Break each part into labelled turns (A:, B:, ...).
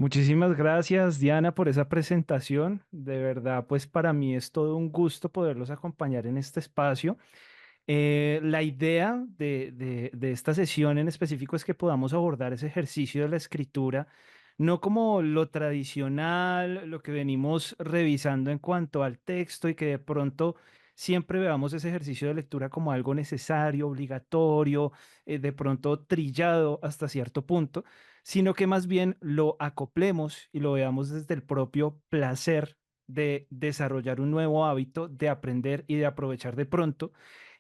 A: Muchísimas gracias, Diana, por esa presentación. De verdad, pues para mí es todo un gusto poderlos acompañar en este espacio. La idea de esta sesión en específico es que podamos abordar ese ejercicio de la escritura, no como lo tradicional, lo que venimos revisando en cuanto al texto y que de pronto siempre veamos ese ejercicio de lectura como algo necesario, obligatorio, de pronto trillado hasta cierto punto, sino que más bien lo acoplemos y lo veamos desde el propio placer de desarrollar un nuevo hábito, de aprender y de aprovechar de pronto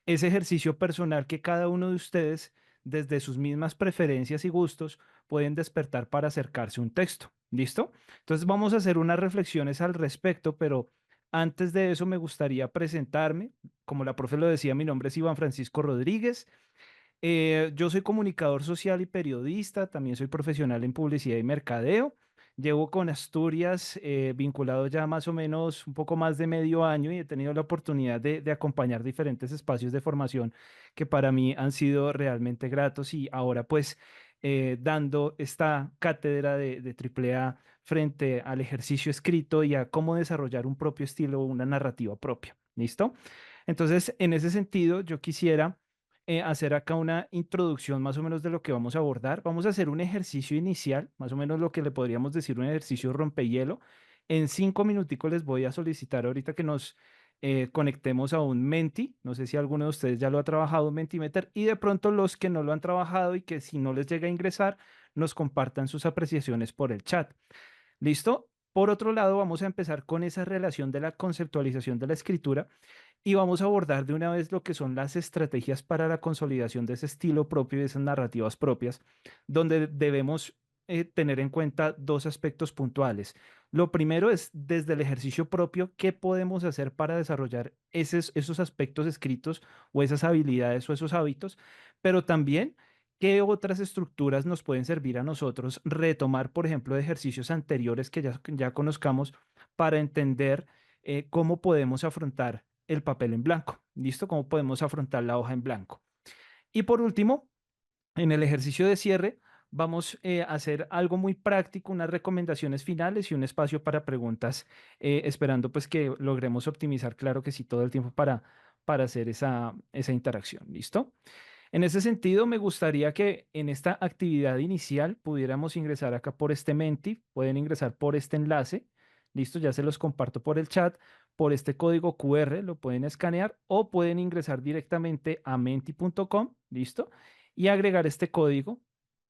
A: ese ejercicio personal que cada uno de ustedes, desde sus mismas preferencias y gustos, pueden despertar para acercarse a un texto. ¿Listo? Entonces vamos a hacer unas reflexiones al respecto, pero antes de eso me gustaría presentarme. Como la profe lo decía, mi nombre es Iván Francisco Rodríguez. Yo soy comunicador social y periodista, también soy profesional en publicidad y mercadeo. Llevo con Asturias vinculado ya más o menos un poco más de medio año y he tenido la oportunidad de acompañar diferentes espacios de formación que para mí han sido realmente gratos y ahora pues dando esta cátedra de AAA frente al ejercicio escrito y a cómo desarrollar un propio estilo o una narrativa propia. ¿Listo? Entonces, en ese sentido, yo quisiera hacer acá una introducción más o menos de lo que vamos a abordar. Vamos a hacer un ejercicio inicial, más o menos lo que le podríamos decir un ejercicio rompehielo. En 5 minuticos les voy a solicitar ahorita que nos conectemos a un Menti. No sé si alguno de ustedes ya lo ha trabajado, Mentimeter, y de pronto los que no lo han trabajado y que si no les llega a ingresar, nos compartan sus apreciaciones por el chat. ¿Listo? Por otro lado, vamos a empezar con esa relación de la conceptualización de la escritura y vamos a abordar de una vez lo que son las estrategias para la consolidación de ese estilo propio y de esas narrativas propias, donde debemos tener en cuenta dos aspectos puntuales. Lo primero es desde el ejercicio propio, ¿qué podemos hacer para desarrollar esos aspectos escritos o esas habilidades o esos hábitos? Pero también, ¿qué otras estructuras nos pueden servir a nosotros retomar, por ejemplo, de ejercicios anteriores que ya conozcamos para entender cómo podemos afrontar el papel en blanco? ¿Listo? ¿Cómo podemos afrontar la hoja en blanco? Y por último, en el ejercicio de cierre, vamos a hacer algo muy práctico, unas recomendaciones finales y un espacio para preguntas, esperando pues que logremos optimizar, claro que sí, todo el tiempo para hacer esa interacción. ¿Listo? En ese sentido, me gustaría que en esta actividad inicial pudiéramos ingresar acá por este Menti, pueden ingresar por este enlace, listo, ya se los comparto por el chat, por este código QR lo pueden escanear o pueden ingresar directamente a menti.com, listo, y agregar este código,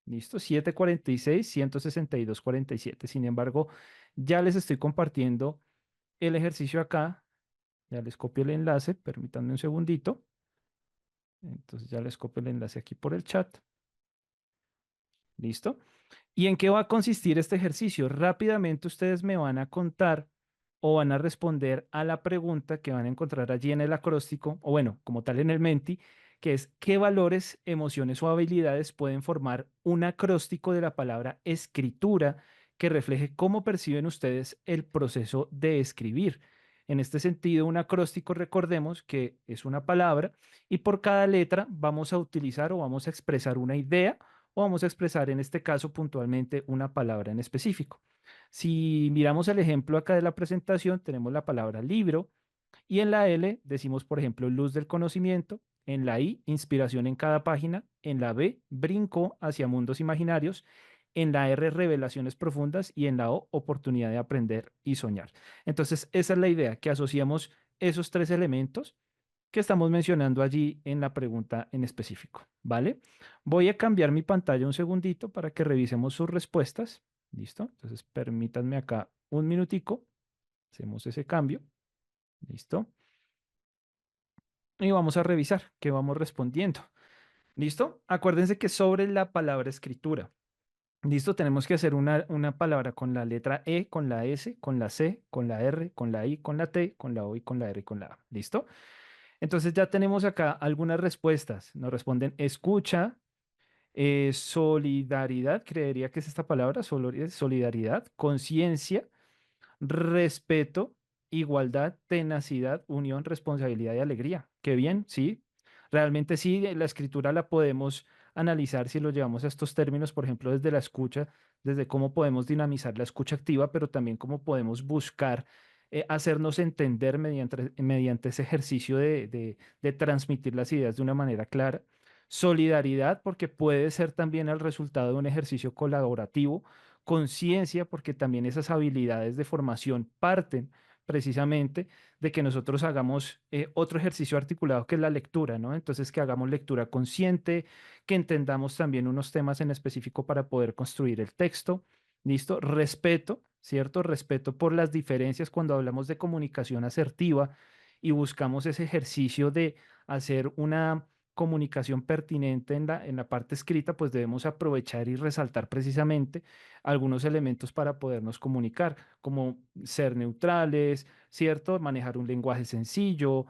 A: listo, 746-162-47. Sin embargo, ya les estoy compartiendo el ejercicio acá, ya les copio el enlace, permítanme un segundito. Entonces ya les copio el enlace aquí por el chat. ¿Listo? ¿Y en qué va a consistir este ejercicio? Rápidamente ustedes me van a contar o van a responder a la pregunta que van a encontrar allí en el acróstico, o bueno, como tal en el Menti, que es ¿qué valores, emociones o habilidades pueden formar un acróstico de la palabra escritura que refleje cómo perciben ustedes el proceso de escribir? En este sentido, un acróstico, recordemos que es una palabra y por cada letra vamos a utilizar o vamos a expresar una idea o vamos a expresar en este caso puntualmente una palabra en específico. Si miramos el ejemplo acá de la presentación, tenemos la palabra libro y en la L decimos, por ejemplo, luz del conocimiento, en la I, inspiración en cada página, en la B, brinco hacia mundos imaginarios, en la R, revelaciones profundas y en la O, oportunidad de aprender y soñar. Entonces, esa es la idea, que asociamos esos tres elementos que estamos mencionando allí en la pregunta en específico, ¿vale? Voy a cambiar mi pantalla un segundito para que revisemos sus respuestas. ¿Listo? Entonces, permítanme acá un minutico. Hacemos ese cambio. ¿Listo? Y vamos a revisar qué vamos respondiendo. ¿Listo? Acuérdense que sobre la palabra escritura, ¿listo? Tenemos que hacer una palabra con la letra E, con la S, con la C, con la R, con la I, con la T, con la O y con la R y con la A. ¿Listo? Entonces ya tenemos acá algunas respuestas. Nos responden escucha, solidaridad, creería que es esta palabra, solidaridad, conciencia, respeto, igualdad, tenacidad, unión, responsabilidad y alegría. Qué bien, sí. Realmente sí, la escritura la podemos analizar si lo llevamos a estos términos, por ejemplo, desde la escucha, desde cómo podemos dinamizar la escucha activa, pero también cómo podemos buscar hacernos entender mediante ese ejercicio de transmitir las ideas de una manera clara. Solidaridad, porque puede ser también el resultado de un ejercicio colaborativo. Conciencia, porque también esas habilidades de formación parten precisamente de que nosotros hagamos otro ejercicio articulado que es la lectura, ¿no? Entonces, que hagamos lectura consciente, que entendamos también unos temas en específico para poder construir el texto. ¿Listo? Respeto, ¿cierto? Respeto por las diferencias cuando hablamos de comunicación asertiva y buscamos ese ejercicio de hacer una comunicación pertinente en la parte escrita, pues debemos aprovechar y resaltar precisamente algunos elementos para podernos comunicar, como ser neutrales, ¿cierto? Manejar un lenguaje sencillo,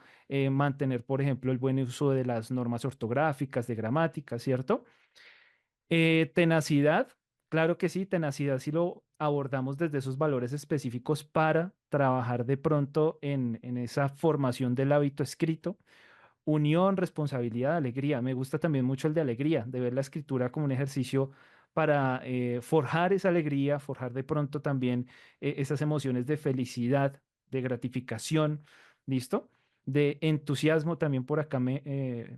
A: mantener, por ejemplo, el buen uso de las normas ortográficas, de gramática, ¿cierto? Tenacidad, claro que sí, tenacidad si lo abordamos desde esos valores específicos para trabajar de pronto en esa formación del hábito escrito. Unión, responsabilidad, alegría. Me gusta también mucho el de alegría, de ver la escritura como un ejercicio para forjar esa alegría, forjar de pronto también esas emociones de felicidad, de gratificación, ¿listo? De entusiasmo también por acá me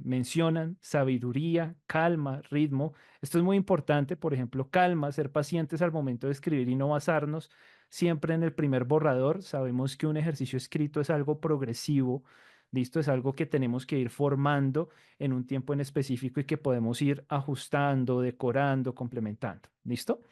A: mencionan, sabiduría, calma, ritmo. Esto es muy importante, por ejemplo, calma, ser pacientes al momento de escribir y no basarnos siempre en el primer borrador. Sabemos que un ejercicio escrito es algo progresivo. ¿Listo? Es algo que tenemos que ir formando en un tiempo en específico y que podemos ir ajustando, decorando, complementando. ¿Listo?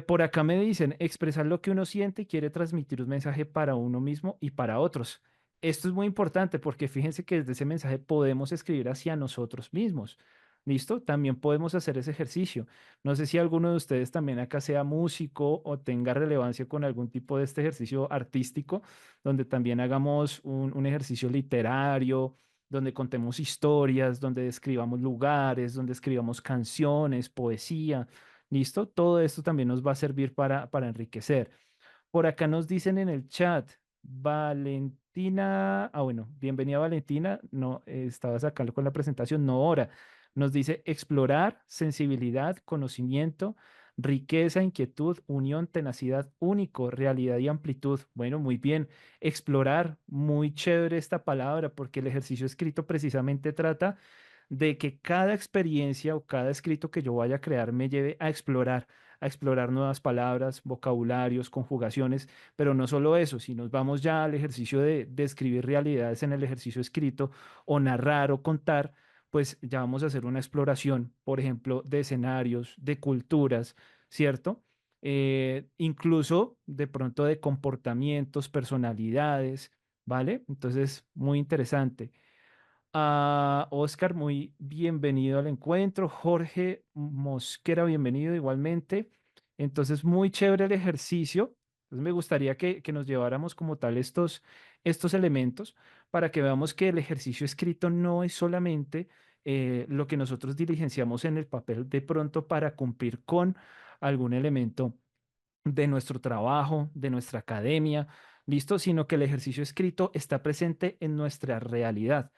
A: Por acá me dicen expresar lo que uno siente y quiere transmitir un mensaje para uno mismo y para otros. Esto es muy importante porque fíjense que desde ese mensaje podemos escribir hacia nosotros mismos. ¿Listo? También podemos hacer ese ejercicio. No sé si alguno de ustedes también acá sea músico o tenga relevancia con algún tipo de este ejercicio artístico, donde también hagamos un ejercicio literario, donde contemos historias, donde describamos lugares, donde escribamos canciones, poesía. ¿Listo? Todo esto también nos va a servir para enriquecer. Por acá nos dicen en el chat, Valentina, bueno, bienvenida Valentina, no, estabas acá con la presentación, no ahora. Nos dice explorar, sensibilidad, conocimiento, riqueza, inquietud, unión, tenacidad, único, realidad y amplitud. Bueno, muy bien. Explorar, muy chévere esta palabra porque el ejercicio escrito precisamente trata de que cada experiencia o cada escrito que yo vaya a crear me lleve a explorar nuevas palabras, vocabularios, conjugaciones, pero no solo eso, si nos vamos ya al ejercicio de describir realidades en el ejercicio escrito o narrar o contar, pues ya vamos a hacer una exploración, por ejemplo, de escenarios, de culturas, ¿cierto? Incluso de pronto de comportamientos, personalidades, ¿vale? Entonces, muy interesante. Oscar, muy bienvenido al encuentro. Jorge Mosquera, bienvenido igualmente. Entonces, muy chévere el ejercicio. Entonces, me gustaría que nos lleváramos como tal estos elementos para que veamos que el ejercicio escrito no es solamente lo que nosotros diligenciamos en el papel de pronto para cumplir con algún elemento de nuestro trabajo, de nuestra academia, listo, sino que el ejercicio escrito está presente en nuestra realidad.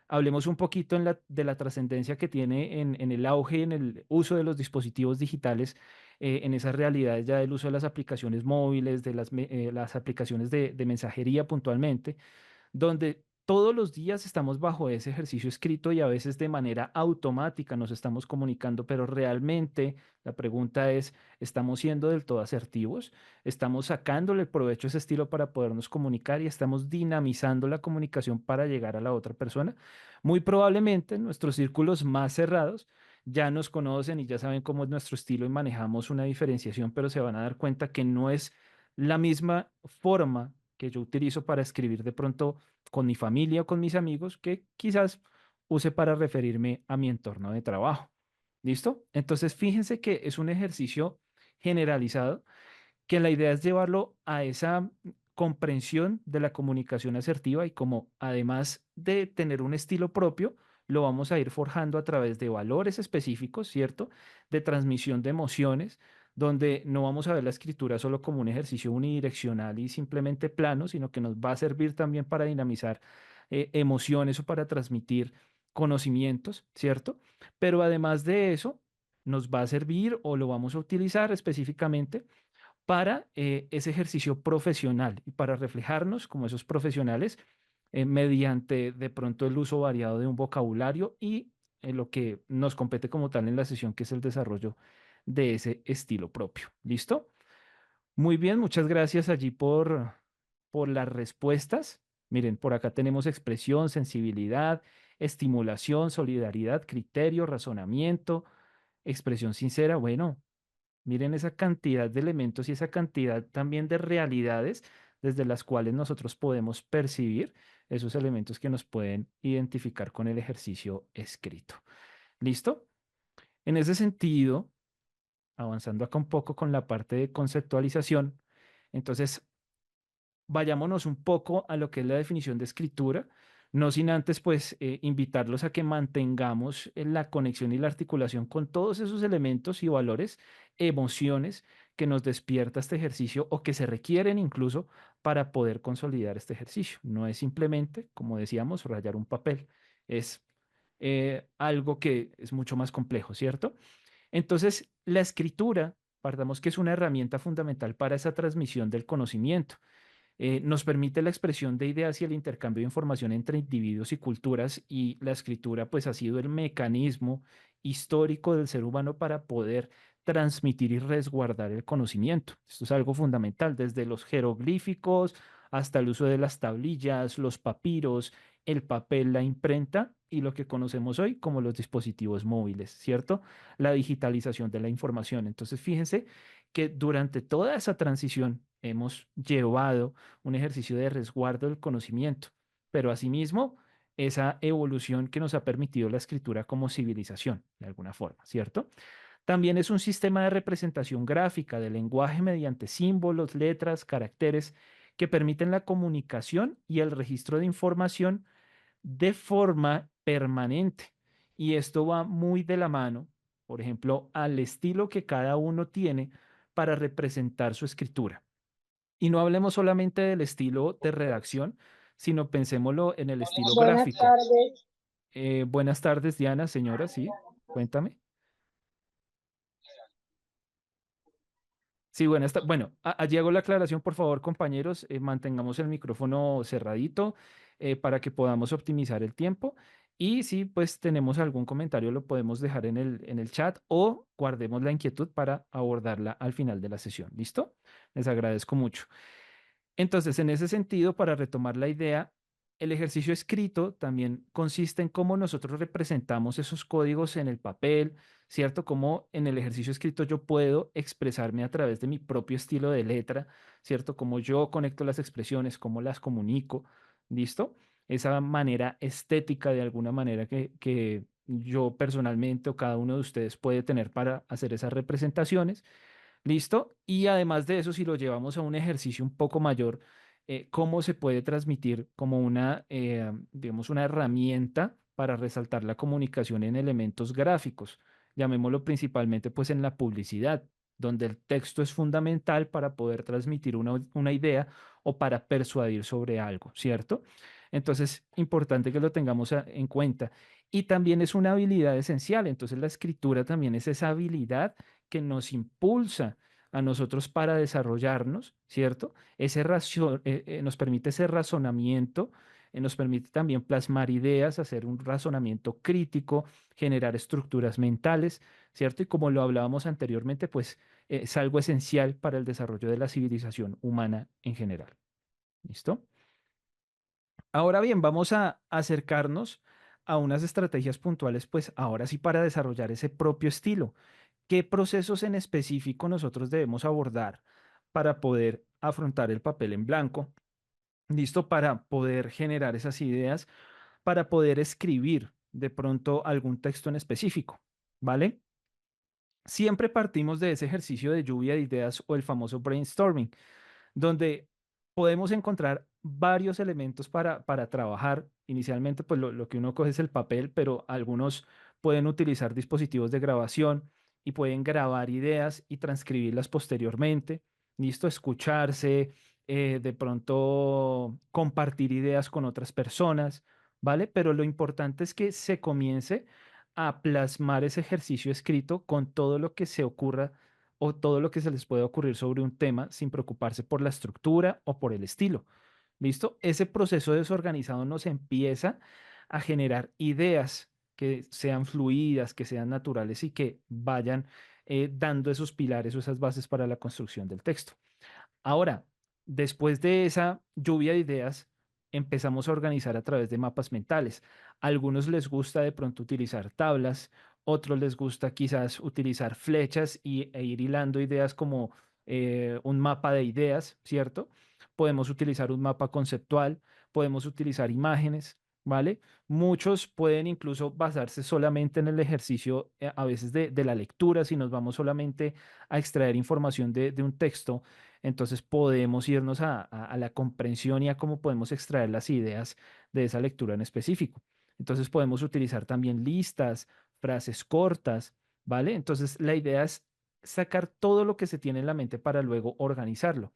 A: Hablemos un poquito de la trascendencia que tiene en el auge y en el uso de los dispositivos digitales, en esas realidades ya del uso de las aplicaciones móviles, de las aplicaciones de mensajería puntualmente, donde todos los días estamos bajo ese ejercicio escrito y a veces de manera automática nos estamos comunicando, pero realmente la pregunta es, ¿estamos siendo del todo asertivos? ¿Estamos sacándole provecho a ese estilo para podernos comunicar y estamos dinamizando la comunicación para llegar a la otra persona? Muy probablemente en nuestros círculos más cerrados ya nos conocen y ya saben cómo es nuestro estilo y manejamos una diferenciación, pero se van a dar cuenta que no es la misma forma que yo utilizo para escribir de pronto con mi familia o con mis amigos que quizás use para referirme a mi entorno de trabajo. ¿Listo? Entonces, fíjense que es un ejercicio generalizado que la idea es llevarlo a esa comprensión de la comunicación asertiva y como además de tener un estilo propio, lo vamos a ir forjando a través de valores específicos, ¿cierto? De transmisión de emociones, donde no vamos a ver la escritura solo como un ejercicio unidireccional y simplemente plano, sino que nos va a servir también para dinamizar emociones o para transmitir. conocimientos, ¿cierto? Pero además de eso, nos va a servir o lo vamos a utilizar específicamente para ese ejercicio profesional y para reflejarnos como esos profesionales mediante de pronto el uso variado de un vocabulario y lo que nos compete como tal en la sesión, que es el desarrollo de ese estilo propio. ¿Listo? Muy bien, muchas gracias allí por las respuestas. Miren, por acá tenemos expresión, sensibilidad, estimulación, solidaridad, criterio, razonamiento, expresión sincera. Bueno, miren esa cantidad de elementos y esa cantidad también de realidades desde las cuales nosotros podemos percibir esos elementos que nos pueden identificar con el ejercicio escrito. ¿Listo? En ese sentido, avanzando acá un poco con la parte de conceptualización, entonces vayámonos un poco a lo que es la definición de escritura, no sin antes pues invitarlos a que mantengamos la conexión y la articulación con todos esos elementos y valores, emociones que nos despierta este ejercicio o que se requieren incluso para poder consolidar este ejercicio. No es simplemente, como decíamos, rayar un papel, es algo que es mucho más complejo, ¿cierto? Entonces, la escritura, partamos que es una herramienta fundamental para esa transmisión del conocimiento. Nos permite la expresión de ideas y el intercambio de información entre individuos y culturas, y la escritura pues ha sido el mecanismo histórico del ser humano para poder transmitir y resguardar el conocimiento. Esto es algo fundamental, desde los jeroglíficos hasta el uso de las tablillas, los papiros, el papel, la imprenta y lo que conocemos hoy como los dispositivos móviles, ¿cierto? La digitalización de la información. Entonces, fíjense que durante toda esa transición hemos llevado un ejercicio de resguardo del conocimiento, pero asimismo esa evolución que nos ha permitido la escritura como civilización, de alguna forma, ¿cierto? También es un sistema de representación gráfica del lenguaje mediante símbolos, letras, caracteres que permiten la comunicación y el registro de información de forma permanente. Y esto va muy de la mano, por ejemplo, al estilo que cada uno tiene para representar su escritura. Y no hablemos solamente del estilo de redacción, sino pensémoslo en el estilo
B: Buenas
A: gráfico.
B: tardes.
A: Buenas tardes, Diana, señora, sí, cuéntame. Sí, bueno, allí hago la aclaración, por favor, compañeros, mantengamos el micrófono cerradito para que podamos optimizar el tiempo. Y si pues tenemos algún comentario, lo podemos dejar en el chat o guardemos la inquietud para abordarla al final de la sesión. ¿Listo? Les agradezco mucho. Entonces, en ese sentido, para retomar la idea, el ejercicio escrito también consiste en cómo nosotros representamos esos códigos en el papel, ¿cierto? Cómo en el ejercicio escrito yo puedo expresarme a través de mi propio estilo de letra, ¿cierto? Cómo yo conecto las expresiones, cómo las comunico, ¿listo? Esa manera estética de alguna manera que yo personalmente o cada uno de ustedes puede tener para hacer esas representaciones. ¿Listo? Y además de eso, si lo llevamos a un ejercicio un poco mayor, ¿cómo se puede transmitir como una, digamos, una herramienta para resaltar la comunicación en elementos gráficos? Llamémoslo principalmente pues en la publicidad, donde el texto es fundamental para poder transmitir una idea o para persuadir sobre algo, ¿cierto? Entonces, importante que lo tengamos en cuenta. Y también es una habilidad esencial, entonces la escritura también es esa habilidad que nos impulsa a nosotros para desarrollarnos, ¿cierto? Nos permite ese razonamiento, nos permite también plasmar ideas, hacer un razonamiento crítico, generar estructuras mentales, ¿cierto? Y como lo hablábamos anteriormente, pues es algo esencial para el desarrollo de la civilización humana en general. ¿Listo? Ahora bien, vamos a acercarnos a unas estrategias puntuales, pues ahora sí para desarrollar ese propio estilo. ¿Qué procesos en específico nosotros debemos abordar para poder afrontar el papel en blanco? ¿Listo? Para poder generar esas ideas, para poder escribir de pronto algún texto en específico, ¿vale? Siempre partimos de ese ejercicio de lluvia de ideas o el famoso brainstorming, donde podemos encontrar varios elementos para trabajar. Inicialmente, pues lo que uno coge es el papel, pero algunos pueden utilizar dispositivos de grabación y pueden grabar ideas y transcribirlas posteriormente. Listo, escucharse, de pronto compartir ideas con otras personas, ¿vale? Pero lo importante es que se comience a plasmar ese ejercicio escrito con todo lo que se ocurra o todo lo que se les pueda ocurrir sobre un tema sin preocuparse por la estructura o por el estilo. ¿Listo? Ese proceso desorganizado nos empieza a generar ideas que sean fluidas, que sean naturales y que vayan dando esos pilares o esas bases para la construcción del texto. Ahora, después de esa lluvia de ideas, empezamos a organizar a través de mapas mentales. A algunos les gusta de pronto utilizar tablas, otros les gusta quizás utilizar flechas e ir hilando ideas como un mapa de ideas, ¿cierto? Podemos utilizar un mapa conceptual, podemos utilizar imágenes, ¿vale? Muchos pueden incluso basarse solamente en el ejercicio a veces de la lectura, si nos vamos solamente a extraer información de un texto, entonces podemos irnos a la comprensión y a cómo podemos extraer las ideas de esa lectura en específico. Entonces podemos utilizar también listas, frases cortas, ¿vale? Entonces la idea es sacar todo lo que se tiene en la mente para luego organizarlo.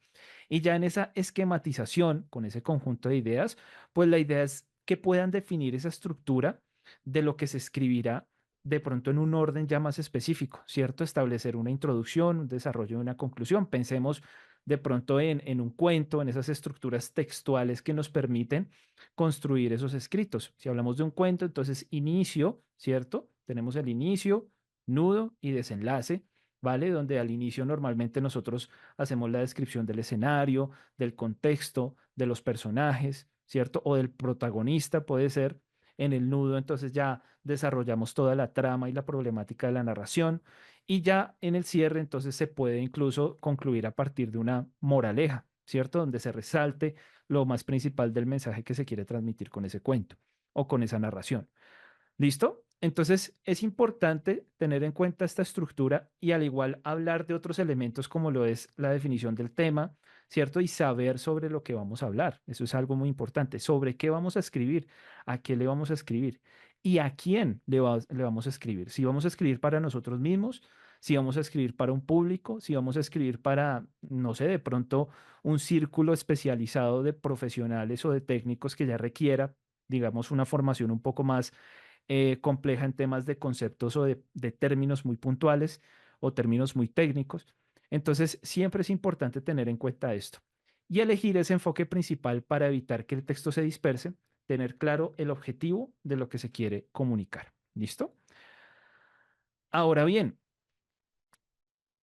A: Y ya en esa esquematización, con ese conjunto de ideas, pues la idea es que puedan definir esa estructura de lo que se escribirá de pronto en un orden ya más específico, ¿cierto? Establecer una introducción, un desarrollo y una conclusión. Pensemos de pronto en un cuento, en esas estructuras textuales que nos permiten construir esos escritos. Si hablamos de un cuento, entonces inicio, ¿cierto? Tenemos el inicio, nudo y desenlace, ¿vale? Donde al inicio normalmente nosotros hacemos la descripción del escenario, del contexto, de los personajes, ¿cierto? O del protagonista puede ser. En el nudo, entonces ya desarrollamos toda la trama y la problemática de la narración. Y ya en el cierre, entonces se puede incluso concluir a partir de una moraleja, ¿cierto? Donde se resalte lo más principal del mensaje que se quiere transmitir con ese cuento o con esa narración. ¿Listo? Entonces es importante tener en cuenta esta estructura y al igual hablar de otros elementos como lo es la definición del tema, ¿cierto? Y saber sobre lo que vamos a hablar. Eso es algo muy importante. Sobre qué vamos a escribir, a qué le vamos a escribir y a quién le vamos a escribir. Si vamos a escribir para nosotros mismos, si vamos a escribir para un público, si vamos a escribir para, no sé, de pronto un círculo especializado de profesionales o de técnicos que ya requiera, digamos, una formación un poco más compleja en temas de conceptos o de términos muy puntuales o términos muy técnicos. Entonces, siempre es importante tener en cuenta esto y elegir ese enfoque principal para evitar que el texto se disperse, tener claro el objetivo de lo que se quiere comunicar. ¿Listo? Ahora bien,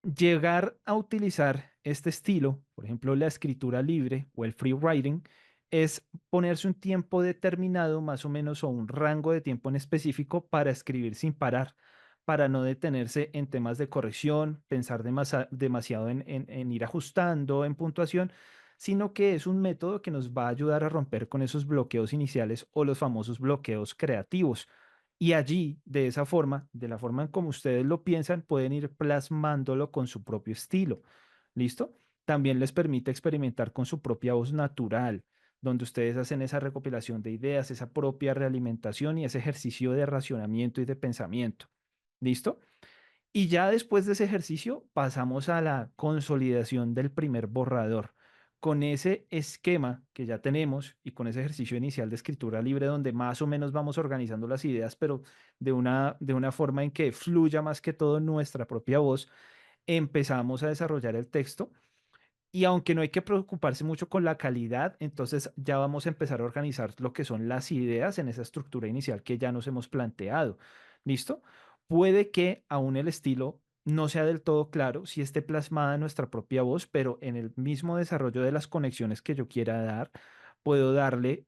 A: llegar a utilizar este estilo, por ejemplo, la escritura libre o el free writing, es ponerse un tiempo determinado, más o menos, o un rango de tiempo en específico para escribir sin parar, para no detenerse en temas de corrección, pensar demasiado en ir ajustando en puntuación, sino que es un método que nos va a ayudar a romper con esos bloqueos iniciales o los famosos bloqueos creativos. Y allí, de esa forma, de la forma en como ustedes lo piensan, pueden ir plasmándolo con su propio estilo. ¿Listo? También les permite experimentar con su propia voz natural, donde ustedes hacen esa recopilación de ideas, esa propia realimentación y ese ejercicio de racionamiento y de pensamiento. ¿Listo? Y ya después de ese ejercicio pasamos a la consolidación del primer borrador. Con ese esquema que ya tenemos y con ese ejercicio inicial de escritura libre donde más o menos vamos organizando las ideas, pero de una forma en que fluya más que todo nuestra propia voz, empezamos a desarrollar el texto y aunque no hay que preocuparse mucho con la calidad, entonces ya vamos a empezar a organizar lo que son las ideas en esa estructura inicial que ya nos hemos planteado. ¿Listo? Puede que aún el estilo no sea del todo claro, si esté plasmada en nuestra propia voz, pero en el mismo desarrollo de las conexiones que yo quiera dar, puedo darle,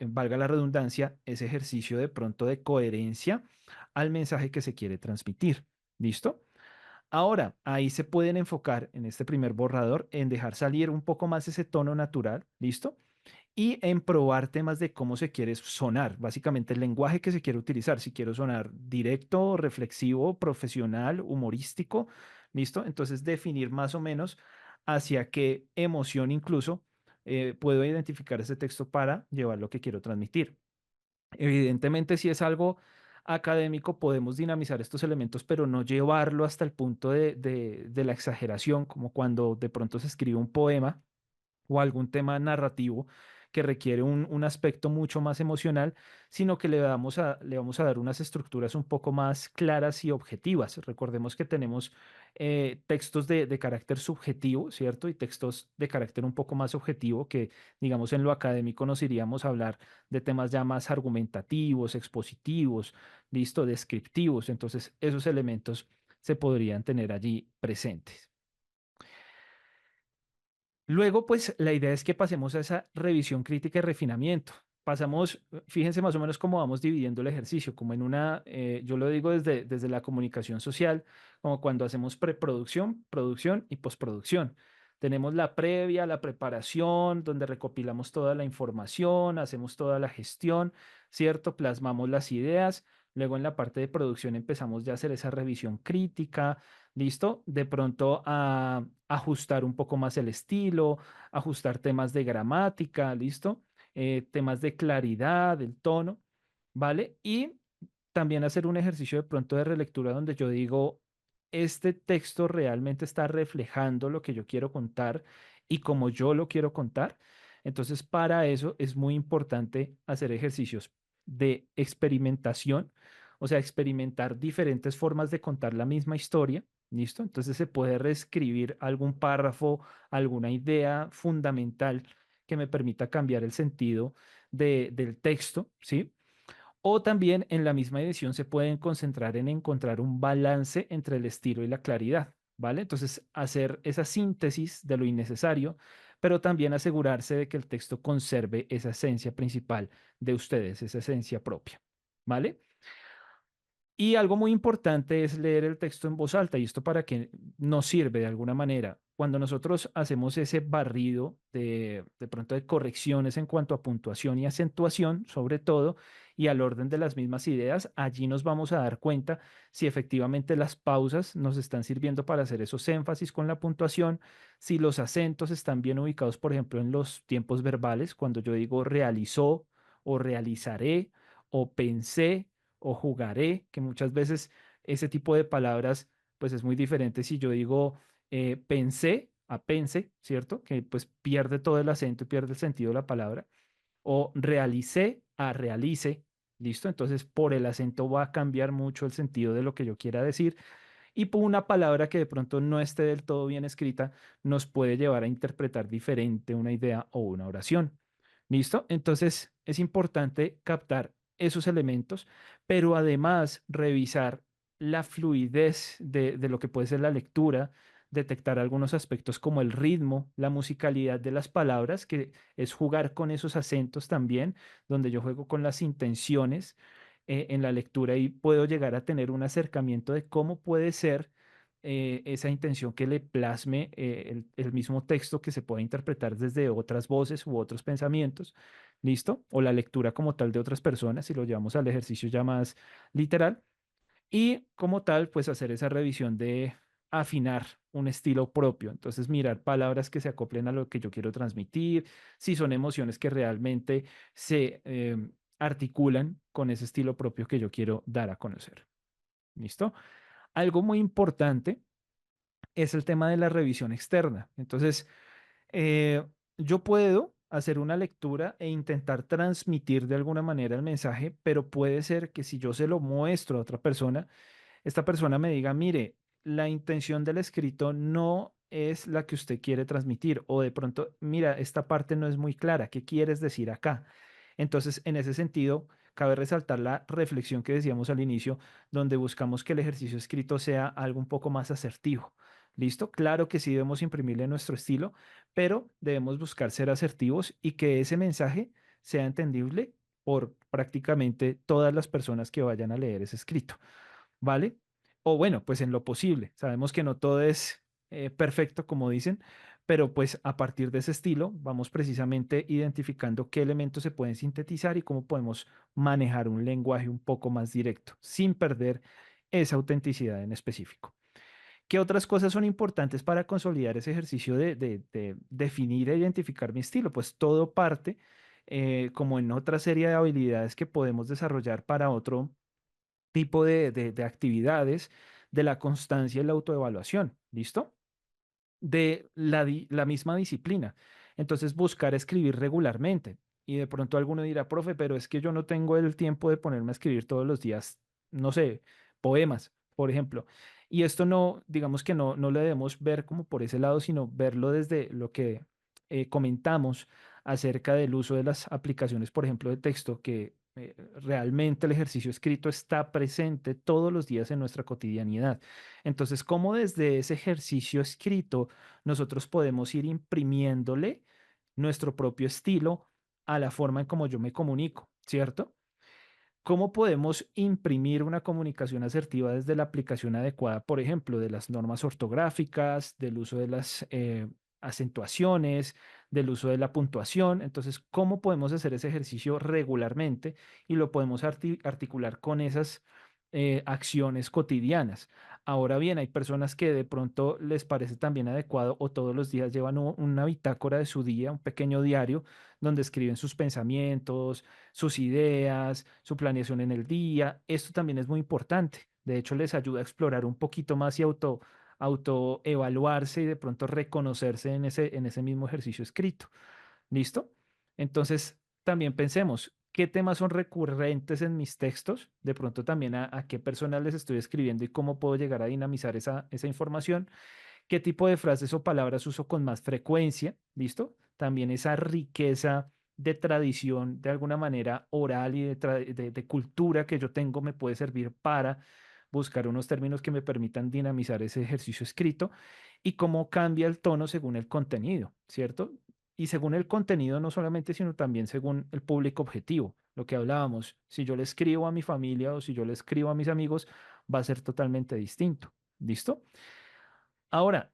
A: valga la redundancia, ese ejercicio de pronto de coherencia al mensaje que se quiere transmitir. ¿Listo? Ahora, ahí se pueden enfocar en este primer borrador en dejar salir un poco más ese tono natural, ¿listo? Y en probar temas de cómo se quiere sonar, básicamente el lenguaje que se quiere utilizar, si quiero sonar directo, reflexivo, profesional, humorístico, ¿listo? Entonces definir más o menos hacia qué emoción incluso puedo identificar ese texto para llevar lo que quiero transmitir. Evidentemente, si es algo académico, podemos dinamizar estos elementos, pero no llevarlo hasta el punto de la exageración, como cuando de pronto se escribe un poema o algún tema narrativo que requiere un aspecto mucho más emocional, sino que le vamos a dar unas estructuras un poco más claras y objetivas. Recordemos que tenemos textos de carácter subjetivo, ¿cierto? Y textos de carácter un poco más objetivo, que digamos en lo académico nos iríamos a hablar de temas ya más argumentativos, expositivos, listo, descriptivos. Entonces, esos elementos se podrían tener allí presentes. Luego, pues la idea es que pasemos a esa revisión crítica y refinamiento. Pasamos, fíjense más o menos cómo vamos dividiendo el ejercicio, como en una, yo lo digo desde la comunicación social, como cuando hacemos preproducción, producción y postproducción. Tenemos la previa, la preparación, donde recopilamos toda la información, hacemos toda la gestión, ¿cierto? Plasmamos las ideas. Luego en la parte de producción empezamos ya a hacer esa revisión crítica, ¿listo? De pronto a ajustar un poco más el estilo, ajustar temas de gramática, ¿listo? Temas de claridad, el tono, ¿vale? Y también hacer un ejercicio de pronto de relectura donde yo digo, este texto realmente está reflejando lo que yo quiero contar y como yo lo quiero contar. Entonces, para eso es muy importante hacer ejercicios de experimentación, o sea, experimentar diferentes formas de contar la misma historia. ¿Listo? Entonces se puede reescribir algún párrafo, alguna idea fundamental que me permita cambiar el sentido del texto, ¿sí? O también en la misma edición se pueden concentrar en encontrar un balance entre el estilo y la claridad, ¿vale? Entonces, hacer esa síntesis de lo innecesario, pero también asegurarse de que el texto conserve esa esencia principal de ustedes, esa esencia propia, ¿vale? Y algo muy importante es leer el texto en voz alta, y esto para que nos sirve de alguna manera. Cuando nosotros hacemos ese barrido de pronto de correcciones en cuanto a puntuación y acentuación, sobre todo, y al orden de las mismas ideas, allí nos vamos a dar cuenta si efectivamente las pausas nos están sirviendo para hacer esos énfasis con la puntuación, si los acentos están bien ubicados, por ejemplo, en los tiempos verbales, cuando yo digo realizó o realizaré o pensé o jugaré, que muchas veces ese tipo de palabras pues es muy diferente si yo digo pensé a pense, ¿cierto? Que pues pierde todo el acento y pierde el sentido de la palabra. O realicé a realice, ¿listo? Entonces por el acento va a cambiar mucho el sentido de lo que yo quiera decir y por una palabra que de pronto no esté del todo bien escrita nos puede llevar a interpretar diferente una idea o una oración. ¿Listo? Entonces es importante captar esos elementos, pero además revisar la fluidez de lo que puede ser la lectura, detectar algunos aspectos como el ritmo, la musicalidad de las palabras, que es jugar con esos acentos también, donde yo juego con las intenciones en la lectura y puedo llegar a tener un acercamiento de cómo puede ser esa intención que le plasme el mismo texto que se puede interpretar desde otras voces u otros pensamientos, ¿listo? O la lectura como tal de otras personas, si lo llevamos al ejercicio ya más literal. Y como tal, pues hacer esa revisión de afinar un estilo propio. Entonces, mirar palabras que se acoplen a lo que yo quiero transmitir, si son emociones que realmente se articulan con ese estilo propio que yo quiero dar a conocer. ¿Listo? Algo muy importante es el tema de la revisión externa. Entonces, eh, yo puedo hacer una lectura e intentar transmitir de alguna manera el mensaje, pero puede ser que si yo se lo muestro a otra persona, esta persona me diga, mire, la intención del escrito no es la que usted quiere transmitir, o de pronto, mira, esta parte no es muy clara, ¿qué quieres decir acá? Entonces, en ese sentido, cabe resaltar la reflexión que decíamos al inicio, donde buscamos que el ejercicio escrito sea algo un poco más asertivo. ¿Listo? Claro que sí debemos imprimirle nuestro estilo, pero debemos buscar ser asertivos y que ese mensaje sea entendible por prácticamente todas las personas que vayan a leer ese escrito. ¿Vale? O bueno, pues en lo posible. Sabemos que no todo es perfecto, como dicen, pero pues a partir de ese estilo vamos precisamente identificando qué elementos se pueden sintetizar y cómo podemos manejar un lenguaje un poco más directo, sin perder esa autenticidad en específico. ¿Qué otras cosas son importantes para consolidar ese ejercicio de definir e identificar mi estilo? Pues todo parte, como en otra serie de habilidades que podemos desarrollar para otro tipo de actividades, de la constancia y la autoevaluación, ¿listo? De la misma disciplina. Entonces, buscar escribir regularmente. Y de pronto alguno dirá, profe, pero es que yo no tengo el tiempo de ponerme a escribir todos los días, no sé, poemas, por ejemplo. Y esto no, digamos que no lo debemos ver como por ese lado, sino verlo desde lo que comentamos acerca del uso de las aplicaciones, por ejemplo, de texto, que realmente el ejercicio escrito está presente todos los días en nuestra cotidianidad. Entonces, ¿cómo desde ese ejercicio escrito nosotros podemos ir imprimiéndole nuestro propio estilo a la forma en cómo yo me comunico, ¿cierto? ¿Cómo podemos imprimir una comunicación asertiva desde la aplicación adecuada, por ejemplo, de las normas ortográficas, del uso de las acentuaciones, del uso de la puntuación? Entonces, ¿cómo podemos hacer ese ejercicio regularmente y lo podemos articular con esas acciones cotidianas? Ahora bien, hay personas que de pronto les parece también adecuado o todos los días llevan una bitácora de su día, un pequeño diario donde escriben sus pensamientos, sus ideas, su planeación en el día. Esto también es muy importante. De hecho, les ayuda a explorar un poquito más y autoevaluarse y de pronto reconocerse en ese mismo ejercicio escrito. ¿Listo? Entonces, también pensemos, ¿qué temas son recurrentes en mis textos? De pronto también a qué personas les estoy escribiendo y cómo puedo llegar a dinamizar esa información. ¿Qué tipo de frases o palabras uso con más frecuencia? ¿Listo? También esa riqueza de tradición, de alguna manera oral y de cultura que yo tengo me puede servir para buscar unos términos que me permitan dinamizar ese ejercicio escrito y cómo cambia el tono según el contenido, ¿cierto? Y según el contenido no solamente, sino también según el público objetivo, lo que hablábamos, si yo le escribo a mi familia o si yo le escribo a mis amigos, va a ser totalmente distinto. ¿Listo? Ahora,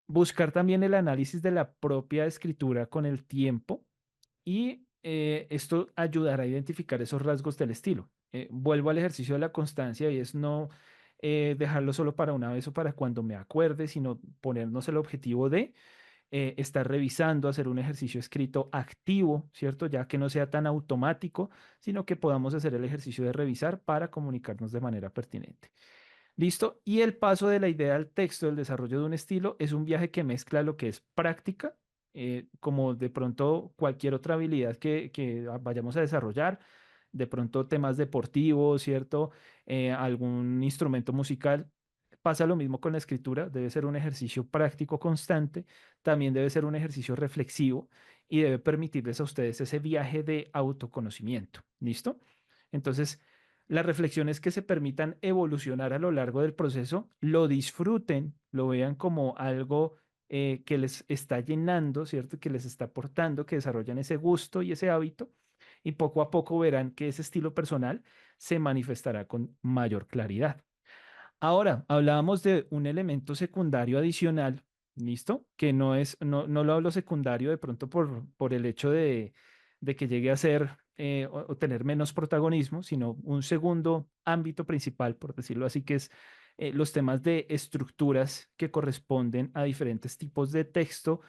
A: buscar también el análisis de la propia escritura con el tiempo y esto ayudará a identificar esos rasgos del estilo. Vuelvo al ejercicio de la constancia y es no dejarlo solo para una vez o para cuando me acuerde, sino ponernos el objetivo de estar revisando, hacer un ejercicio escrito activo, ¿cierto? Ya que no sea tan automático, sino que podamos hacer el ejercicio de revisar para comunicarnos de manera pertinente. ¿Listo? Y el paso de la idea al texto, del desarrollo de un estilo, es un viaje que mezcla lo que es práctica, como de pronto cualquier otra habilidad que vayamos a desarrollar, de pronto temas deportivos, ¿cierto? Algún instrumento musical. Pasa lo mismo con la escritura, debe ser un ejercicio práctico constante, también debe ser un ejercicio reflexivo y debe permitirles a ustedes ese viaje de autoconocimiento. ¿Listo? Entonces, las reflexiones que se permitan evolucionar a lo largo del proceso, lo disfruten, lo vean como algo que les está llenando, ¿cierto? Que les está aportando, que desarrollan ese gusto y ese hábito, y poco a poco verán que ese estilo personal se manifestará con mayor claridad. Ahora, hablábamos de un elemento secundario adicional, ¿listo? Que no lo hablo secundario de pronto por el hecho de que llegue a ser o tener menos protagonismo, sino un segundo ámbito principal, por decirlo así, que es los temas de estructuras que corresponden a diferentes tipos de texto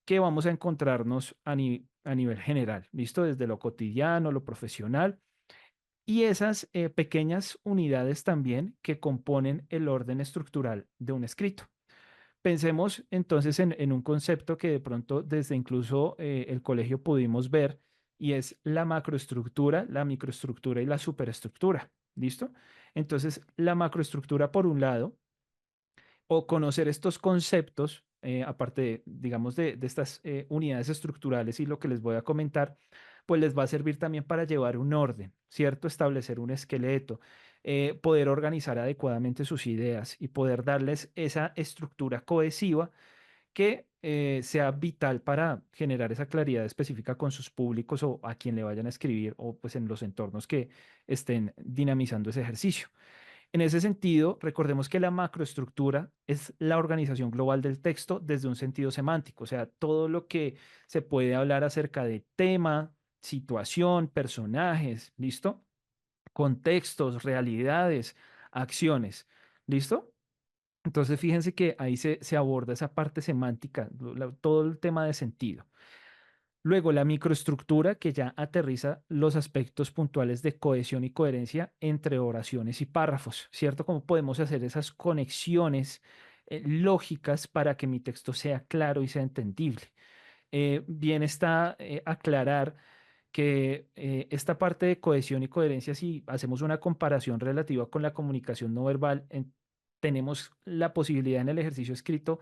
A: que vamos a encontrarnos a nivel general, ¿listo? Desde lo cotidiano, lo profesional y esas pequeñas unidades también que componen el orden estructural de un escrito. Pensemos entonces en un concepto que de pronto desde incluso el colegio pudimos ver y es la macroestructura, la microestructura y la superestructura. ¿Listo? Entonces, la macroestructura por un lado o conocer estos conceptos, aparte, digamos, de estas unidades estructurales y lo que les voy a comentar, pues les va a servir también para llevar un orden, ¿cierto? Establecer un esqueleto, poder organizar adecuadamente sus ideas y poder darles esa estructura cohesiva que sea vital para generar esa claridad específica con sus públicos o a quien le vayan a escribir o pues en los entornos que estén dinamizando ese ejercicio. En ese sentido, recordemos que la macroestructura es la organización global del texto desde un sentido semántico, o sea, todo lo que se puede hablar acerca de tema, situación, personajes, ¿listo? Contextos, realidades, acciones, ¿listo? Entonces, fíjense que ahí se aborda esa parte semántica, todo el tema de sentido. Luego, la microestructura que ya aterriza los aspectos puntuales de cohesión y coherencia entre oraciones y párrafos, ¿cierto? Cómo podemos hacer esas conexiones lógicas para que mi texto sea claro y sea entendible. bien está aclarar que esta parte de cohesión y coherencia, si hacemos una comparación relativa con la comunicación no verbal, tenemos la posibilidad en el ejercicio escrito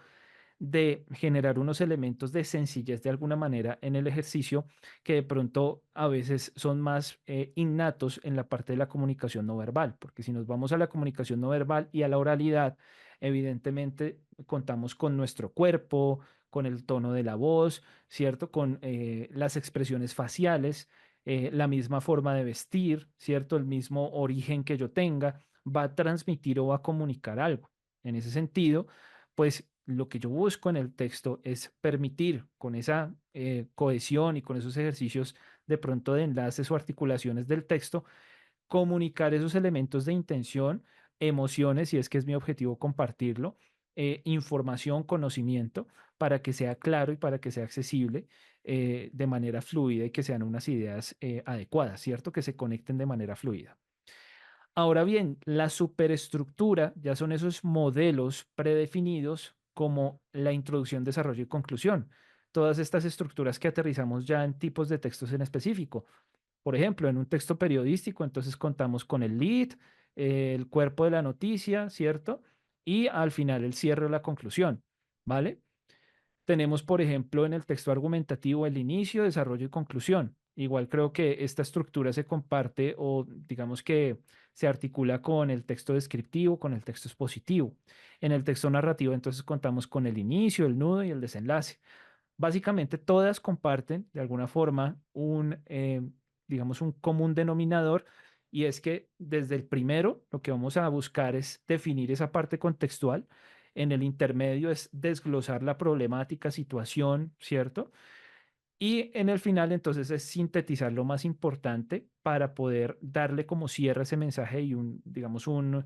A: de generar unos elementos de sencillez de alguna manera en el ejercicio que de pronto a veces son más innatos en la parte de la comunicación no verbal, porque si nos vamos a la comunicación no verbal y a la oralidad, evidentemente contamos con nuestro cuerpo, con el tono de la voz, ¿cierto? Con las expresiones faciales, la misma forma de vestir, ¿cierto? El mismo origen que yo tenga va a transmitir o va a comunicar algo. En ese sentido, pues lo que yo busco en el texto es permitir con esa cohesión y con esos ejercicios de pronto de enlaces o articulaciones del texto, comunicar esos elementos de intención, emociones, si es que es mi objetivo compartirlo, información, conocimiento, para que sea claro y para que sea accesible de manera fluida y que sean unas ideas adecuadas, ¿cierto? Que se conecten de manera fluida. Ahora bien, la superestructura ya son esos modelos predefinidos como la introducción, desarrollo y conclusión. Todas estas estructuras que aterrizamos ya en tipos de textos en específico. Por ejemplo, en un texto periodístico, entonces contamos con el lead, el cuerpo de la noticia, ¿cierto? Y al final el cierre o la conclusión, ¿vale? Tenemos, por ejemplo, en el texto argumentativo el inicio, desarrollo y conclusión. Igual creo que esta estructura se comparte o digamos que se articula con el texto descriptivo, con el texto expositivo. En el texto narrativo entonces contamos con el inicio, el nudo y el desenlace. Básicamente todas comparten de alguna forma digamos, un común denominador y es que desde el primero lo que vamos a buscar es definir esa parte contextual. En el intermedio es desglosar la problemática, situación, ¿cierto? Y en el final entonces es sintetizar lo más importante para poder darle como cierre ese mensaje y digamos, un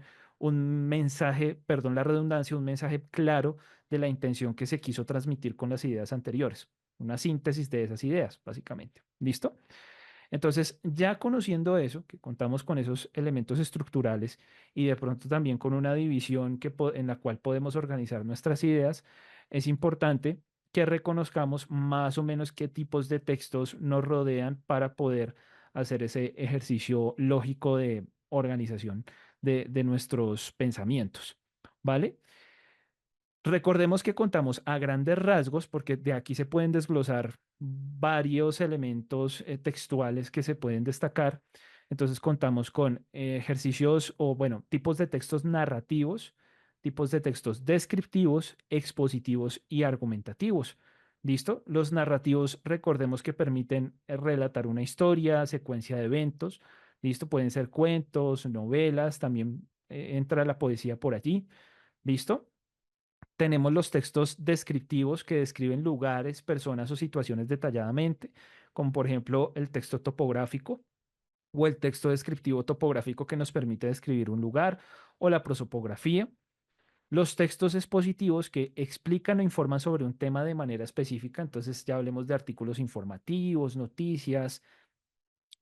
A: mensaje, perdón la redundancia, un mensaje claro de la intención que se quiso transmitir con las ideas anteriores. Una síntesis de esas ideas, básicamente. ¿Listo? Entonces, ya conociendo eso, que contamos con esos elementos estructurales y de pronto también con una división en la cual podemos organizar nuestras ideas, es importante que reconozcamos más o menos qué tipos de textos nos rodean para poder hacer ese ejercicio lógico de organización de nuestros pensamientos. ¿Vale? Recordemos que contamos a grandes rasgos, porque de aquí se pueden desglosar varios elementos textuales que se pueden destacar. Entonces contamos con ejercicios o, bueno, tipos de textos narrativos, tipos de textos descriptivos, expositivos y argumentativos. ¿Listo? Los narrativos, recordemos que permiten relatar una historia, secuencia de eventos. ¿Listo? Pueden ser cuentos, novelas, también entra la poesía por allí. ¿Listo? Tenemos los textos descriptivos que describen lugares, personas o situaciones detalladamente, como por ejemplo el texto topográfico o el texto descriptivo topográfico que nos permite describir un lugar o la prosopografía. Los textos expositivos que explican o informan sobre un tema de manera específica, entonces ya hablemos de artículos informativos, noticias,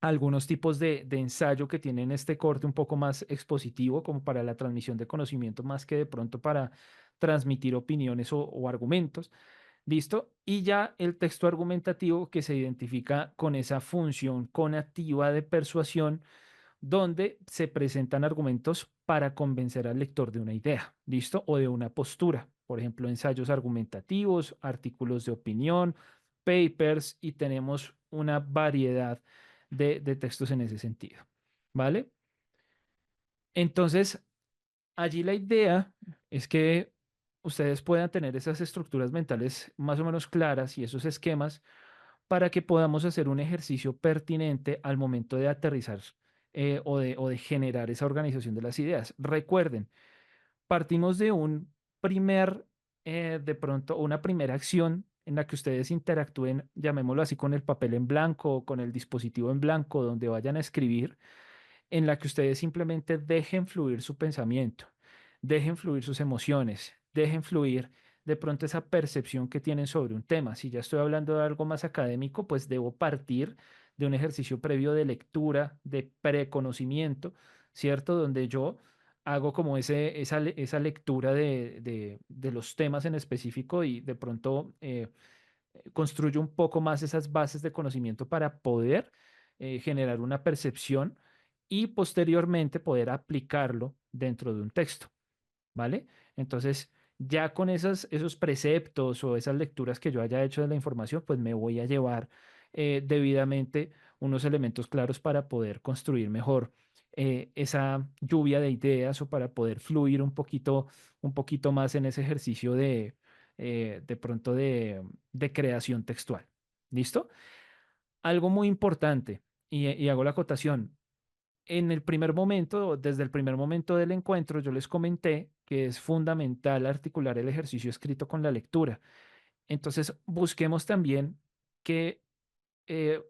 A: algunos tipos de ensayo que tienen este corte un poco más expositivo, como para la transmisión de conocimiento, más que de pronto para transmitir opiniones o argumentos. ¿Listo? Y ya el texto argumentativo que se identifica con esa función conativa de persuasión, donde se presentan argumentos para convencer al lector de una idea, ¿listo? O de una postura. Por ejemplo, ensayos argumentativos, artículos de opinión, papers, y tenemos una variedad de textos en ese sentido, ¿vale? Entonces, allí la idea es que ustedes puedan tener esas estructuras mentales más o menos claras y esos esquemas para que podamos hacer un ejercicio pertinente al momento de aterrizar o de generar esa organización de las ideas. Recuerden, partimos de un primer, de pronto, una primera acción en la que ustedes interactúen, llamémoslo así, con el papel en blanco o con el dispositivo en blanco donde vayan a escribir, en la que ustedes simplemente dejen fluir su pensamiento, dejen fluir sus emociones, dejen fluir de pronto esa percepción que tienen sobre un tema. Si ya estoy hablando de algo más académico, pues debo partir de un ejercicio previo de lectura, de preconocimiento, ¿cierto? Donde yo hago como esa lectura de los temas en específico y de pronto construyo un poco más esas bases de conocimiento para poder generar una percepción y posteriormente poder aplicarlo dentro de un texto. ¿Vale? Entonces, ya con esos preceptos o esas lecturas que yo haya hecho de la información, pues me voy a llevar debidamente unos elementos claros para poder construir mejor esa lluvia de ideas o para poder fluir un poquito más en ese ejercicio de pronto de creación textual. ¿Listo? Algo muy importante, y hago la acotación, en el primer momento, desde el primer momento del encuentro, yo les comenté que es fundamental articular el ejercicio escrito con la lectura. Entonces, busquemos también que eh,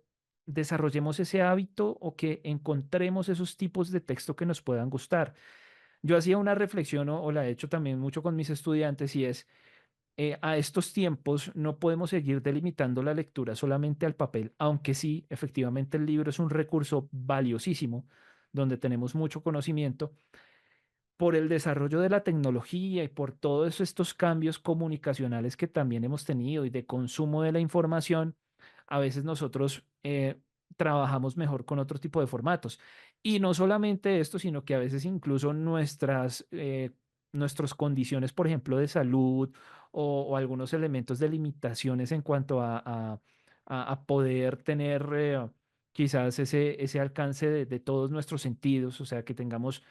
A: desarrollemos ese hábito o que encontremos esos tipos de texto que nos puedan gustar. Yo hacía una reflexión o la he hecho también mucho con mis estudiantes y es, a estos tiempos no podemos seguir delimitando la lectura solamente al papel, aunque sí, efectivamente el libro es un recurso valiosísimo donde tenemos mucho conocimiento. Por el desarrollo de la tecnología y por todos estos cambios comunicacionales que también hemos tenido y de consumo de la información, a veces nosotros trabajamos mejor con otro tipo de formatos. Y no solamente esto, sino que a veces incluso nuestras condiciones, por ejemplo, de salud o algunos elementos de limitaciones en cuanto a poder tener quizás ese alcance de todos nuestros sentidos, o sea, que tengamos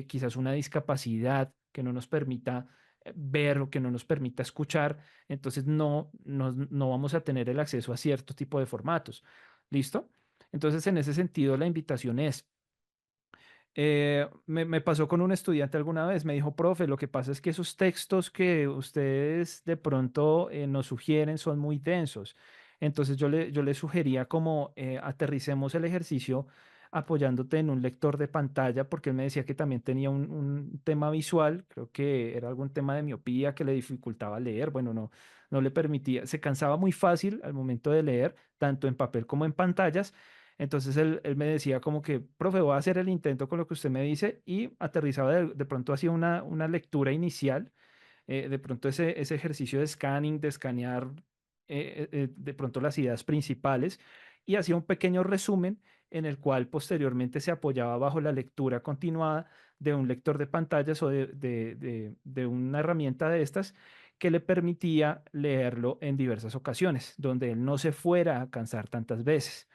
A: quizás una discapacidad que no nos permita ver o que no nos permita escuchar, entonces no vamos a tener el acceso a cierto tipo de formatos. ¿Listo? Entonces, en ese sentido, la invitación es, me pasó con un estudiante alguna vez, me dijo, profe, lo que pasa es que esos textos que ustedes de pronto nos sugieren son muy densos. Entonces yo le sugería como aterricemos el ejercicio apoyándote en un lector de pantalla, porque él me decía que también tenía un tema visual, creo que era algún tema de miopía que le dificultaba leer, bueno, no le permitía, se cansaba muy fácil al momento de leer, tanto en papel como en pantallas. Entonces él me decía como que, profe, voy a hacer el intento con lo que usted me dice y aterrizaba de pronto hacía una lectura inicial, de pronto ese ejercicio de scanning, de escanear de pronto las ideas principales y hacía un pequeño resumen en el cual posteriormente se apoyaba bajo la lectura continuada de un lector de pantallas o de una herramienta de estas que le permitía leerlo en diversas ocasiones, donde él no se fuera a cansar tantas veces.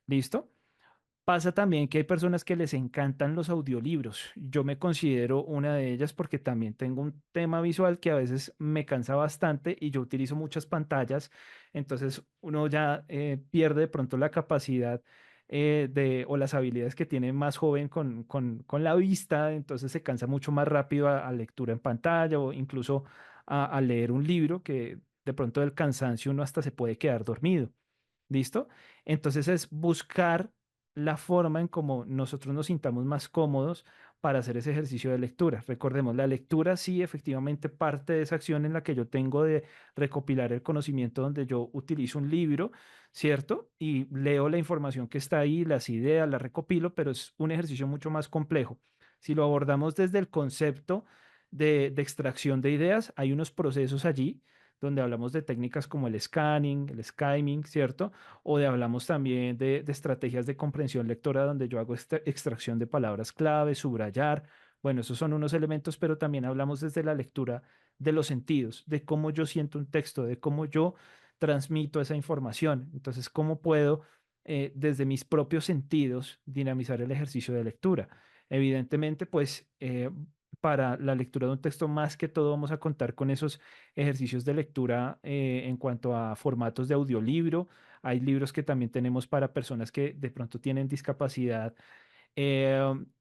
A: ¿Listo? Pasa también que hay personas que les encantan los audiolibros. Yo me considero una de ellas porque también tengo un tema visual que a veces me cansa bastante y yo utilizo muchas pantallas. Entonces uno ya pierde de pronto la capacidad o las habilidades que tiene más joven con la vista. Entonces se cansa mucho más rápido a lectura en pantalla o incluso a leer un libro que de pronto del cansancio uno hasta se puede quedar dormido. ¿Listo? Entonces es buscar la forma en cómo nosotros nos sintamos más cómodos para hacer ese ejercicio de lectura. Recordemos, la lectura sí efectivamente parte de esa acción en la que yo tengo de recopilar el conocimiento donde yo utilizo un libro, ¿cierto? Y leo la información que está ahí, las ideas, las recopilo, pero es un ejercicio mucho más complejo. Si lo abordamos desde el concepto de extracción de ideas, hay unos procesos allí donde hablamos de técnicas como el scanning, el skimming, ¿cierto? O de hablamos también de estrategias de comprensión lectora donde yo hago esta extracción de palabras clave, subrayar. Bueno, esos son unos elementos, pero también hablamos desde la lectura de los sentidos, de cómo yo siento un texto, de cómo yo transmito esa información. Entonces, cómo puedo, desde mis propios sentidos, dinamizar el ejercicio de lectura. Evidentemente, pues, para la lectura de un texto, más que todo, vamos a contar con esos ejercicios de lectura en cuanto a formatos de audiolibro. Hay libros que también tenemos para personas que de pronto tienen discapacidad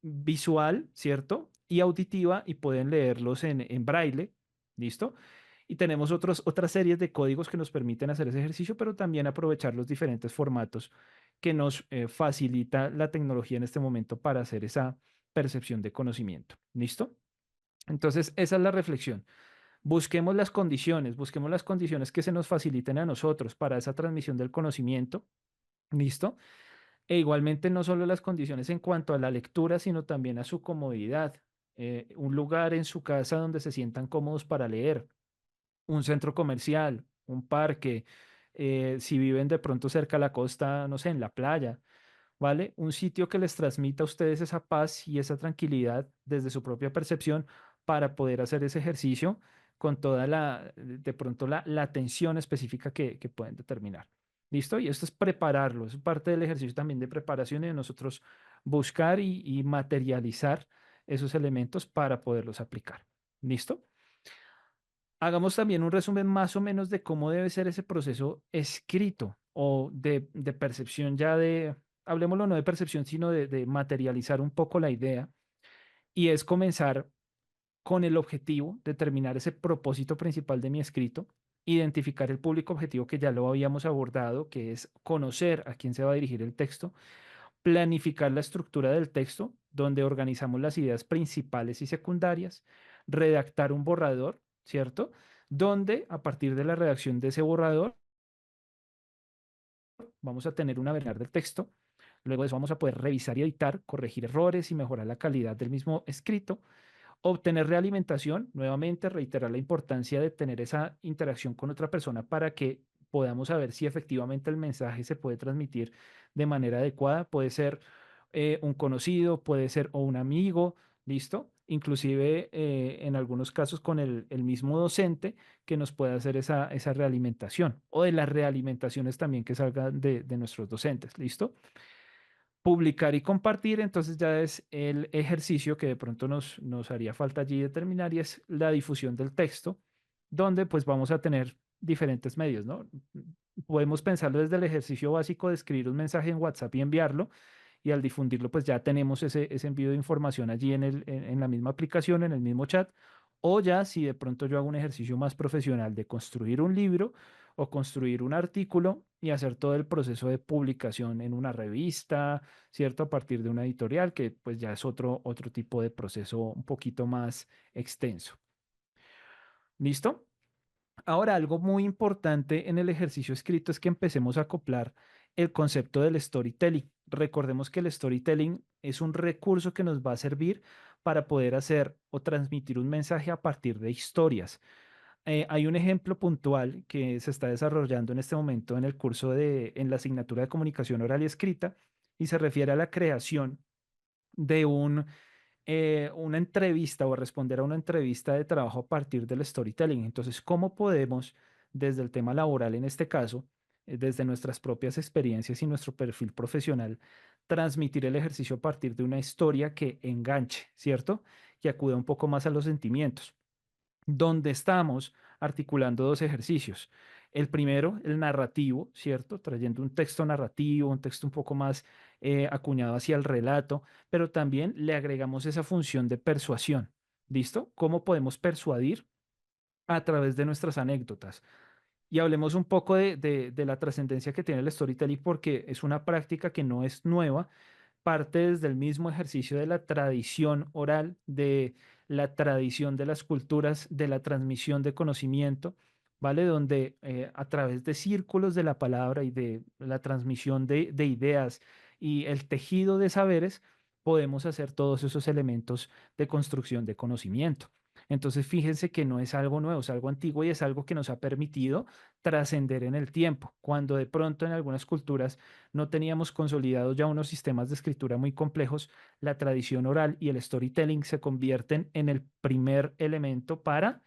A: visual, ¿cierto? Y auditiva y pueden leerlos en braille, ¿listo? Y tenemos otras series de códigos que nos permiten hacer ese ejercicio, pero también aprovechar los diferentes formatos que nos facilita la tecnología en este momento para hacer esa percepción de conocimiento. ¿Listo? Entonces, esa es la reflexión. Busquemos las condiciones que se nos faciliten a nosotros para esa transmisión del conocimiento. ¿Listo? E igualmente no solo las condiciones en cuanto a la lectura, sino también a su comodidad. Un lugar en su casa donde se sientan cómodos para leer, un centro comercial, un parque, si viven de pronto cerca a la costa, no sé, en la playa, ¿vale? Un sitio que les transmita a ustedes esa paz y esa tranquilidad desde su propia percepción para poder hacer ese ejercicio con toda de pronto la atención específica que pueden determinar. ¿Listo? Y esto es prepararlo, es parte del ejercicio también de preparación y de nosotros buscar y materializar esos elementos para poderlos aplicar. ¿Listo? Hagamos también un resumen más o menos de cómo debe ser ese proceso escrito o de percepción ya hablemoslo no de percepción, sino de materializar un poco la idea. Y es comenzar con el objetivo, determinar ese propósito principal de mi escrito, identificar el público objetivo que ya lo habíamos abordado, que es conocer a quién se va a dirigir el texto, planificar la estructura del texto, donde organizamos las ideas principales y secundarias, redactar un borrador, ¿cierto? Donde a partir de la redacción de ese borrador vamos a tener una versión del texto, luego de eso vamos a poder revisar y editar, corregir errores y mejorar la calidad del mismo escrito, obtener realimentación, nuevamente reiterar la importancia de tener esa interacción con otra persona para que podamos saber si efectivamente el mensaje se puede transmitir de manera adecuada. Puede ser un conocido, puede ser o un amigo, ¿listo? Inclusive en algunos casos con el mismo docente que nos puede hacer esa realimentación o de las realimentaciones también que salgan de nuestros docentes, ¿listo? Publicar y compartir, entonces ya es el ejercicio que de pronto nos haría falta allí determinar y es la difusión del texto, donde pues vamos a tener diferentes medios, ¿no? Podemos pensarlo desde el ejercicio básico de escribir un mensaje en WhatsApp y enviarlo, y al difundirlo pues ya tenemos ese envío de información allí en la misma aplicación, en el mismo chat, o ya si de pronto yo hago un ejercicio más profesional de construir un libro o construir un artículo y hacer todo el proceso de publicación en una revista, ¿cierto? A partir de una editorial, que pues ya es otro tipo de proceso un poquito más extenso. ¿Listo? Ahora, algo muy importante en el ejercicio escrito es que empecemos a acoplar el concepto del storytelling. Recordemos que el storytelling es un recurso que nos va a servir para poder hacer o transmitir un mensaje a partir de historias. Hay un ejemplo puntual que se está desarrollando en este momento en el curso en la asignatura de comunicación oral y escrita y se refiere a la creación de una entrevista o responder a una entrevista de trabajo a partir del storytelling. Entonces, ¿cómo podemos, desde el tema laboral en este caso, desde nuestras propias experiencias y nuestro perfil profesional, transmitir el ejercicio a partir de una historia que enganche, ¿cierto? Que acuda un poco más a los sentimientos donde estamos articulando dos ejercicios. El primero, el narrativo, ¿cierto? Trayendo un texto narrativo, un texto un poco más acuñado hacia el relato, pero también le agregamos esa función de persuasión. ¿Listo? ¿Cómo podemos persuadir? A través de nuestras anécdotas. Y hablemos un poco de la trascendencia que tiene el storytelling porque es una práctica que no es nueva, parte desde el mismo ejercicio de la tradición oral, de la tradición de las culturas, de la transmisión de conocimiento, ¿vale? Donde a través de círculos de la palabra y de la transmisión de ideas y el tejido de saberes, podemos hacer todos esos elementos de construcción de conocimiento. Entonces, fíjense que no es algo nuevo, es algo antiguo y es algo que nos ha permitido trascender en el tiempo. Cuando de pronto en algunas culturas no teníamos consolidados ya unos sistemas de escritura muy complejos, la tradición oral y el storytelling se convierten en el primer elemento para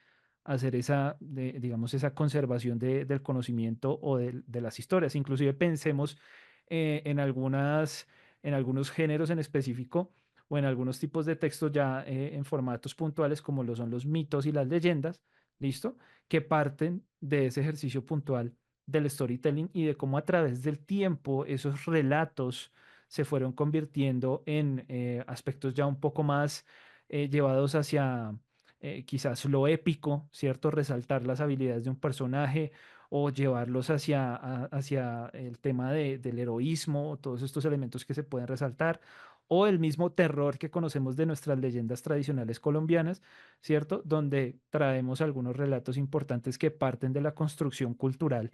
A: hacer digamos, esa conservación del conocimiento o de las historias. Inclusive pensemos en en algunos géneros en específico o en algunos tipos de textos ya en formatos puntuales como lo son los mitos y las leyendas, ¿listo? Que parten de ese ejercicio puntual del storytelling y de cómo a través del tiempo esos relatos se fueron convirtiendo en aspectos ya un poco más llevados hacia quizás lo épico, ¿cierto? Resaltar las habilidades de un personaje o llevarlos hacia el tema del heroísmo, todos estos elementos que se pueden resaltar, o el mismo terror que conocemos de nuestras leyendas tradicionales colombianas, ¿cierto? Donde traemos algunos relatos importantes que parten de la construcción cultural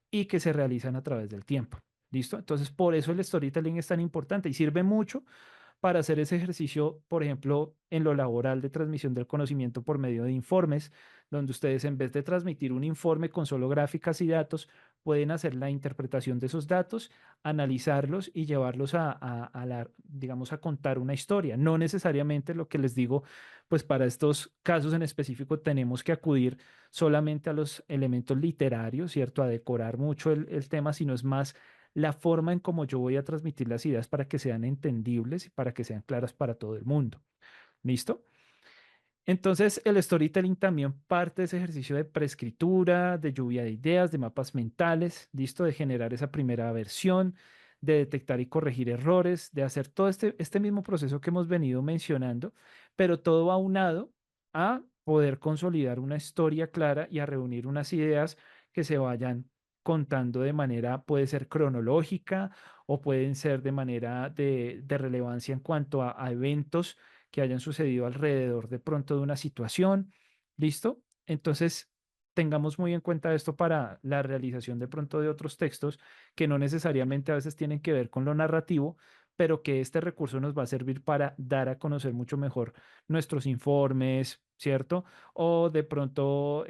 A: y que se realizan a través del tiempo. ¿Listo? Entonces, por eso el storytelling es tan importante y sirve mucho para hacer ese ejercicio, por ejemplo, en lo laboral de transmisión del conocimiento por medio de informes, donde ustedes en vez de transmitir un informe con solo gráficas y datos, pueden hacer la interpretación de esos datos, analizarlos y llevarlos a la, digamos, a contar una historia. No necesariamente lo que les digo, pues para estos casos en específico tenemos que acudir solamente a los elementos literarios, ¿cierto? A decorar mucho el tema, sino es más la forma en cómo yo voy a transmitir las ideas para que sean entendibles y para que sean claras para todo el mundo. ¿Listo? Entonces, el storytelling también parte de ese ejercicio de preescritura, de lluvia de ideas, de mapas mentales, listo, de generar esa primera versión, de detectar y corregir errores, de hacer todo este mismo proceso que hemos venido mencionando, pero todo aunado a poder consolidar una historia clara y a reunir unas ideas que se vayan contando de manera, puede ser cronológica o pueden ser de manera de relevancia en cuanto a eventos que hayan sucedido alrededor de pronto de una situación. ¿Listo? Entonces, tengamos muy en cuenta esto para la realización de pronto de otros textos que no necesariamente a veces tienen que ver con lo narrativo, pero que este recurso nos va a servir para dar a conocer mucho mejor nuestros informes, ¿cierto? O de pronto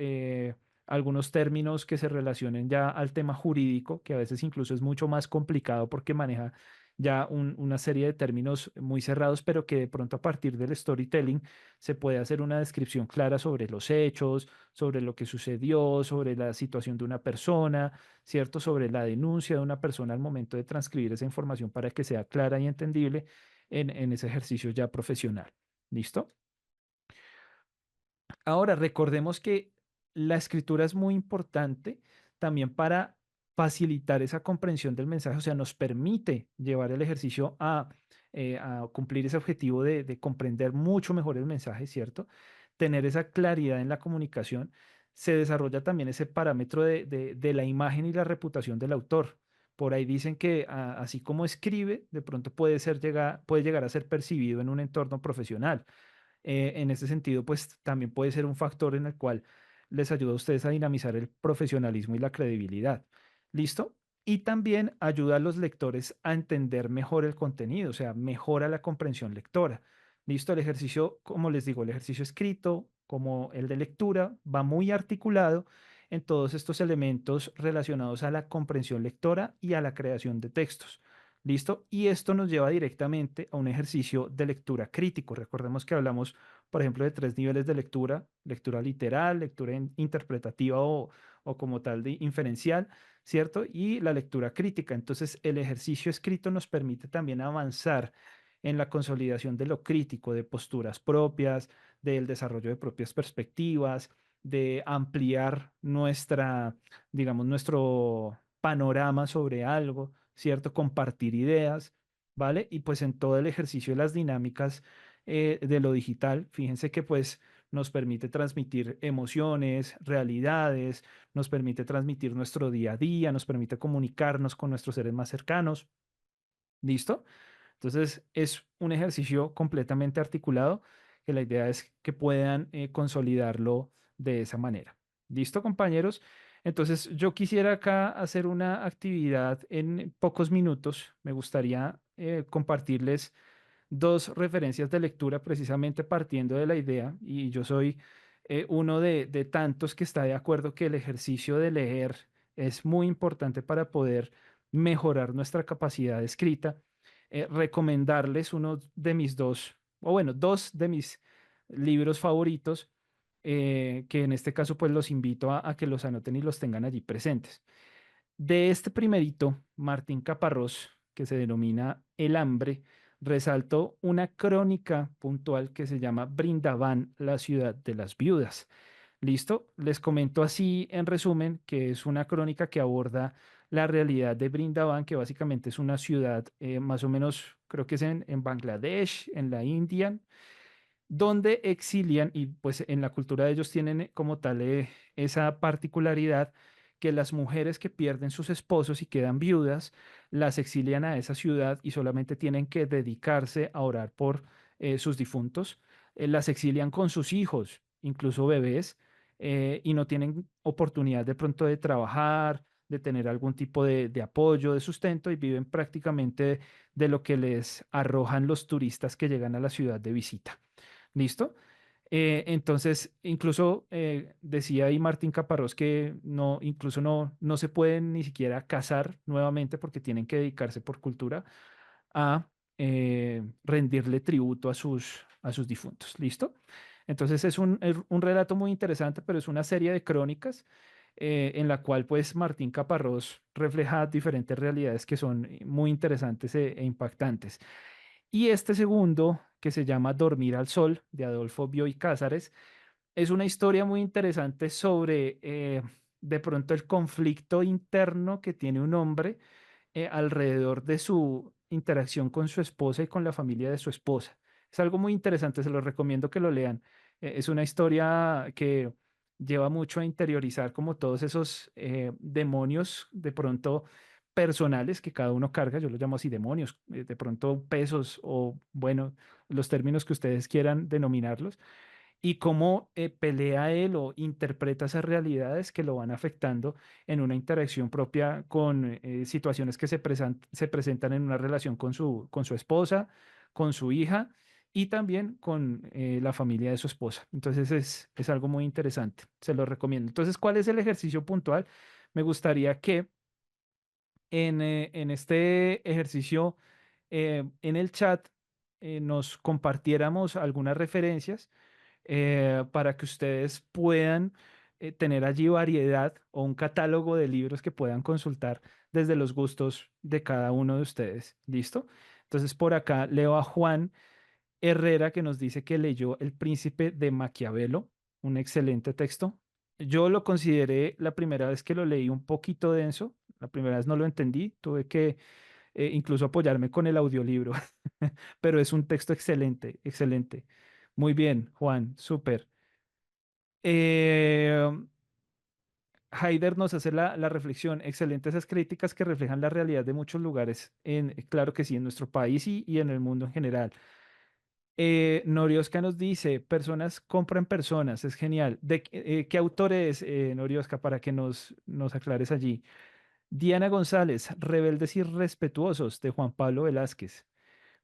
A: algunos términos que se relacionen ya al tema jurídico, que a veces incluso es mucho más complicado porque maneja ya una serie de términos muy cerrados, pero que de pronto a partir del storytelling se puede hacer una descripción clara sobre los hechos, sobre lo que sucedió, sobre la situación de una persona, ¿cierto? Sobre la denuncia de una persona al momento de transcribir esa información para que sea clara y entendible en ese ejercicio ya profesional. ¿Listo? Ahora, recordemos que la escritura es muy importante también para facilitar esa comprensión del mensaje, o sea, nos permite llevar el ejercicio a cumplir ese objetivo de comprender mucho mejor el mensaje, ¿cierto? Tener esa claridad en la comunicación. Se desarrolla también ese parámetro de la imagen y la reputación del autor. Por ahí dicen que así como escribe, de pronto puede llegar a ser percibido en un entorno profesional. En ese sentido, pues también puede ser un factor en el cual les ayuda a ustedes a dinamizar el profesionalismo y la credibilidad. ¿Listo? Y también ayuda a los lectores a entender mejor el contenido, o sea, mejora la comprensión lectora. ¿Listo? El ejercicio, como les digo, el ejercicio escrito, como el de lectura, va muy articulado en todos estos elementos relacionados a la comprensión lectora y a la creación de textos. ¿Listo? Y esto nos lleva directamente a un ejercicio de lectura crítico. Recordemos que hablamos, por ejemplo, de tres niveles de lectura: lectura literal, lectura interpretativa o como tal de inferencial, ¿cierto? Y la lectura crítica. Entonces, el ejercicio escrito nos permite también avanzar en la consolidación de lo crítico, de posturas propias, del desarrollo de propias perspectivas, de ampliar digamos, nuestro panorama sobre algo, ¿cierto? Compartir ideas, ¿vale? Y pues en todo el ejercicio de las dinámicas de lo digital, fíjense que pues nos permite transmitir emociones, realidades, nos permite transmitir nuestro día a día, nos permite comunicarnos con nuestros seres más cercanos. ¿Listo? Entonces es un ejercicio completamente articulado que la idea es que puedan consolidarlo de esa manera. ¿Listo, compañeros? Entonces yo quisiera acá hacer una actividad en pocos minutos. Me gustaría compartirles dos referencias de lectura precisamente partiendo de la idea, y yo soy uno de tantos que está de acuerdo que el ejercicio de leer es muy importante para poder mejorar nuestra capacidad de escrita. Recomendarles uno de mis dos, o bueno, dos de mis libros favoritos, que en este caso pues los invito a que los anoten y los tengan allí presentes. De este primerito, Martín Caparrós, que se denomina El hambre, resaltó una crónica puntual que se llama Brindaban, la ciudad de las viudas. ¿Listo? Les comento así en resumen que es una crónica que aborda la realidad de Brindaban, que básicamente es una ciudad más o menos, creo que es en Bangladesh, en la India, donde exilian y pues en la cultura de ellos tienen como tal esa particularidad que las mujeres que pierden sus esposos y quedan viudas, las exilian a esa ciudad y solamente tienen que dedicarse a orar por sus difuntos. Las exilian con sus hijos, incluso bebés, y no tienen oportunidad de pronto de trabajar, de tener algún tipo de apoyo, de sustento, y viven prácticamente de lo que les arrojan los turistas que llegan a la ciudad de visita. ¿Listo? Entonces, incluso decía ahí Martín Caparrós que no, incluso no se pueden ni siquiera casar nuevamente porque tienen que dedicarse por cultura a rendirle tributo a sus difuntos. ¿Listo? Entonces es un relato muy interesante, pero es una serie de crónicas en la cual pues Martín Caparrós refleja diferentes realidades que son muy interesantes e impactantes. Y este segundo, que se llama Dormir al Sol, de Adolfo Bioy Cázares, es una historia muy interesante sobre de pronto el conflicto interno que tiene un hombre alrededor de su interacción con su esposa y con la familia de su esposa. Es algo muy interesante, se lo recomiendo que lo lean. Es una historia que lleva mucho a interiorizar como todos esos demonios de pronto personales que cada uno carga, yo lo llamo así demonios, de pronto pesos o bueno, los términos que ustedes quieran denominarlos y cómo pelea él o interpreta esas realidades que lo van afectando en una interacción propia con situaciones que se presentan en una relación con su esposa, con su hija y también con la familia de su esposa. Entonces es algo muy interesante, se lo recomiendo. Entonces, ¿cuál es el ejercicio puntual? Me gustaría que en este ejercicio, en el chat, nos compartiéramos algunas referencias para que ustedes puedan tener allí variedad o un catálogo de libros que puedan consultar desde los gustos de cada uno de ustedes. ¿Listo? Entonces por acá leo a Juan Herrera que nos dice que leyó El Príncipe de Maquiavelo, un excelente texto. Yo lo consideré la primera vez que lo leí un poquito denso, la primera vez no lo entendí, tuve que incluso apoyarme con el audiolibro, pero es un texto excelente, excelente. Muy bien, Juan, súper. Eh, Haider nos hace la reflexión, excelentes esas críticas que reflejan la realidad de muchos lugares, claro que sí, en nuestro país y en el mundo en general. Norioska nos dice, personas compran personas, es genial. ¿Qué autor es Norioska para que nos aclares allí? Diana González, Rebeldes y Respetuosos, de Juan Pablo Velázquez.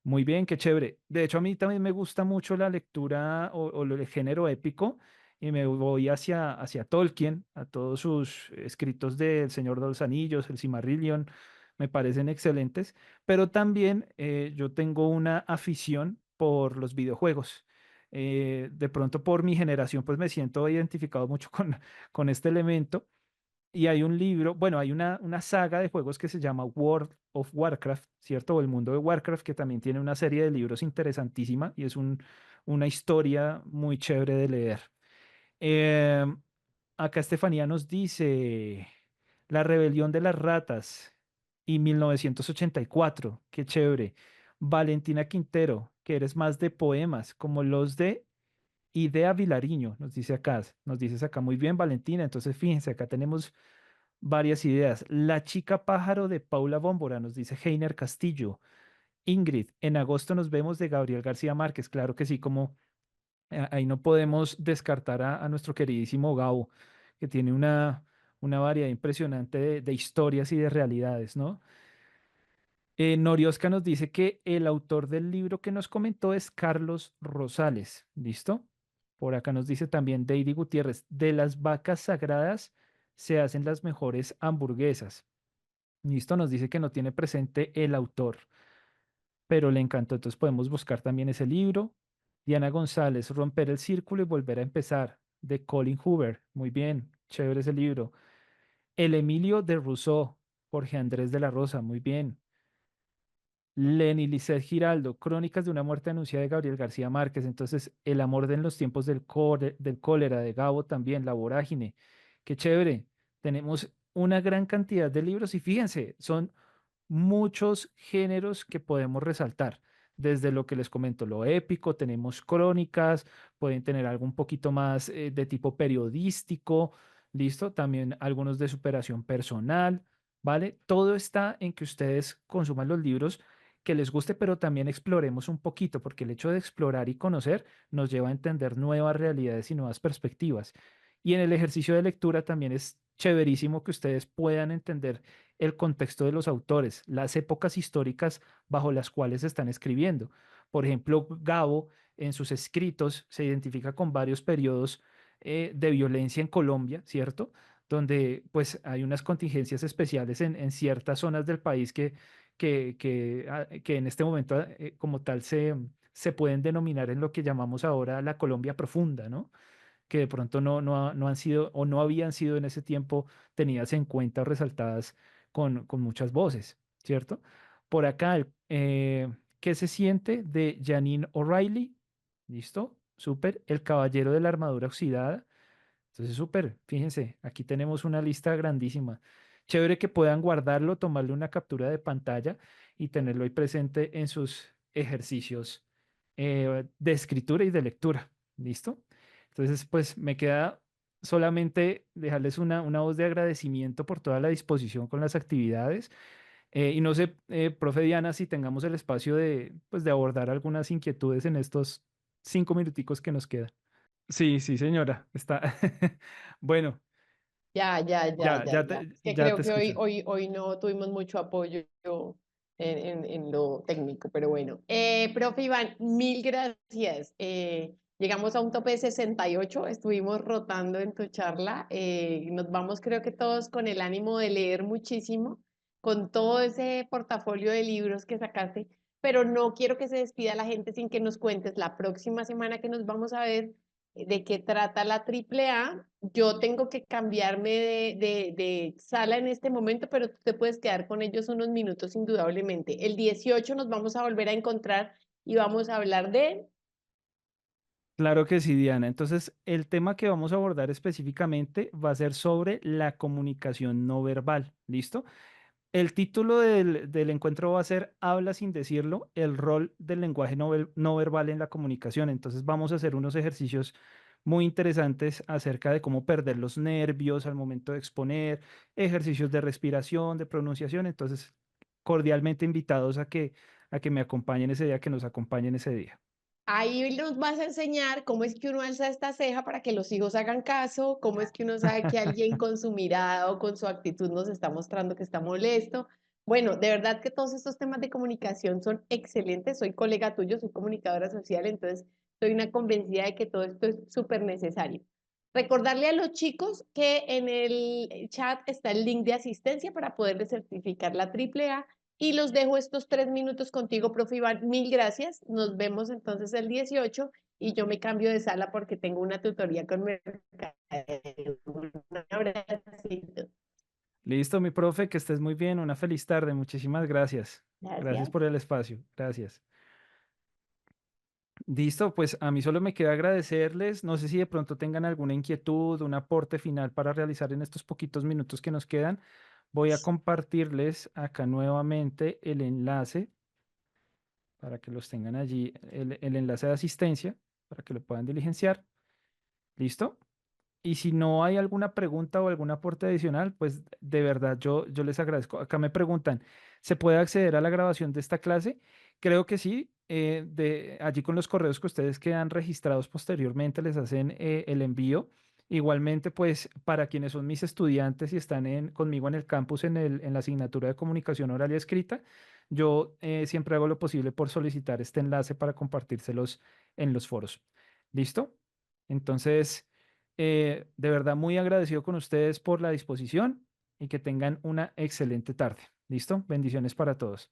A: Muy bien, qué chévere. De hecho, a mí también me gusta mucho la lectura el género épico y me voy hacia Tolkien, a todos sus escritos de El Señor de los Anillos, El Silmarillion, me parecen excelentes, pero también yo tengo una afición por los videojuegos. De pronto por mi generación, pues me siento identificado mucho con este elemento y hay un libro, bueno, hay una saga de juegos que se llama World of Warcraft, ¿cierto? O el mundo de Warcraft, que también tiene una serie de libros interesantísima y es una historia muy chévere de leer. Eh, Acá Estefanía nos dice La rebelión de las ratas y 1984, qué chévere. Valentina Quintero, que eres más de poemas, como los de Idea Vilariño, nos dice acá, nos dices acá muy bien, Valentina. Entonces, fíjense, acá tenemos varias ideas. La chica pájaro de Paula Bómbora, nos dice Heiner Castillo. Ingrid, en agosto nos vemos de Gabriel García Márquez. Claro que sí, como ahí no podemos descartar a nuestro queridísimo Gabo, que tiene una variedad impresionante de historias y de realidades, ¿no? Norioska nos dice que el autor del libro que nos comentó es Carlos Rosales. ¿Listo? Por acá nos dice también Deidi Gutiérrez, de las vacas sagradas se hacen las mejores hamburguesas. Listo, nos dice que no tiene presente el autor, pero le encantó. Entonces podemos buscar también ese libro. Diana González, Romper el Círculo y Volver a Empezar, de Colin Hoover. Muy bien, chévere ese libro. El Emilio de Rousseau, Jorge Andrés de la Rosa. Muy bien. Lenny Lisset Giraldo, Crónicas de una muerte anunciada de Gabriel García Márquez. Entonces, El amor en los tiempos del cólera de Gabo también, La vorágine. Qué chévere. Tenemos una gran cantidad de libros y fíjense, son muchos géneros que podemos resaltar. Desde lo que les comento, lo épico, tenemos crónicas, pueden tener algo un poquito más de tipo periodístico, listo, también algunos de superación personal, ¿vale? Todo está en que ustedes consuman los libros que les guste, pero también exploremos un poquito, porque el hecho de explorar y conocer nos lleva a entender nuevas realidades y nuevas perspectivas. Y en el ejercicio de lectura también es chéverísimo que ustedes puedan entender el contexto de los autores, las épocas históricas bajo las cuales están escribiendo, Por ejemplo, Gabo en sus escritos se identifica con varios periodos de violencia en Colombia, ¿cierto? Donde pues hay unas contingencias especiales en ciertas zonas del país que en este momento como tal se pueden denominar en lo que llamamos ahora la Colombia profunda, ¿no? Que de pronto no han sido o no habían sido en ese tiempo tenidas en cuenta o resaltadas con muchas voces, ¿cierto? Por acá, ¿qué se siente de Janine O'Reilly? ¿Listo? Súper. El Caballero de la Armadura Oxidada. Entonces, súper. Fíjense, aquí tenemos una lista grandísima. Chévere que puedan guardarlo, tomarle una captura de pantalla y tenerlo ahí presente en sus ejercicios de escritura y de lectura. ¿Listo? Entonces, pues me queda solamente dejarles una voz de agradecimiento por toda la disposición con las actividades. Y no sé, profe Diana, si tengamos el espacio pues, de abordar algunas inquietudes en estos 5 minuticos que nos quedan. Sí, sí, señora. Está. Bueno,
B: Ya. Es que
A: ya
B: creo
A: te
B: que
A: escucho.
B: hoy no tuvimos mucho apoyo en lo técnico, pero bueno. Profe Iván, mil gracias. Llegamos a un tope de 68, estuvimos rotando en tu charla. Nos vamos, creo que todos con el ánimo de leer muchísimo, con todo ese portafolio de libros que sacaste, pero no quiero que se despida la gente sin que nos cuentes la próxima semana que nos vamos a ver de qué trata la triple A. Yo tengo que cambiarme de sala en este momento, pero tú te puedes quedar con ellos unos minutos indudablemente. El 18 nos vamos a volver a encontrar y vamos a hablar de...
A: Claro que sí, Diana. Entonces, el tema que vamos a abordar específicamente va a ser sobre la comunicación no verbal. ¿Listo? El título del encuentro va a ser Habla sin decirlo, el rol del lenguaje no verbal en la comunicación. Entonces vamos a hacer unos ejercicios muy interesantes acerca de cómo perder los nervios al momento de exponer, ejercicios de respiración, de pronunciación. Entonces, cordialmente invitados a que me acompañen ese día, que nos acompañen ese día.
B: Ahí nos vas a enseñar cómo es que uno alza esta ceja para que los hijos hagan caso, cómo es que uno sabe que alguien con su mirada o con su actitud nos está mostrando que está molesto. Bueno, de verdad que todos estos temas de comunicación son excelentes. Soy colega tuyo, soy comunicadora social, entonces soy una convencida de que todo esto es súper necesario. Recordarle a los chicos que en el chat está el link de asistencia para poderles certificar la triple A y los dejo estos 3 minutos contigo, profe Iván. Mil gracias. Nos vemos entonces el 18 y yo me cambio de sala porque tengo una tutoría con mercadeo. Un abracito.
A: Listo, mi profe, que estés muy bien. Una feliz tarde. Muchísimas gracias. Gracias
B: Gracias.
A: por el espacio. Gracias. Listo, pues a mí solo me queda agradecerles. No sé si de pronto tengan alguna inquietud, un aporte final para realizar en estos poquitos minutos que nos quedan. Voy a compartirles acá nuevamente el enlace para que los tengan allí, el enlace de asistencia para que lo puedan diligenciar. ¿Listo? Y si no hay alguna pregunta o algún aporte adicional, pues de verdad yo les agradezco. Acá me preguntan, ¿se puede acceder a la grabación de esta clase? Creo que sí. Allí con los correos que ustedes quedan registrados posteriormente les hacen el envío. Igualmente, pues para quienes son mis estudiantes y están conmigo en el campus en la asignatura de comunicación oral y escrita, yo siempre hago lo posible por solicitar este enlace para compartírselos en los foros. ¿Listo? Entonces... de verdad, muy agradecido con ustedes por la disposición y que tengan una excelente tarde. ¿Listo? Bendiciones para todos.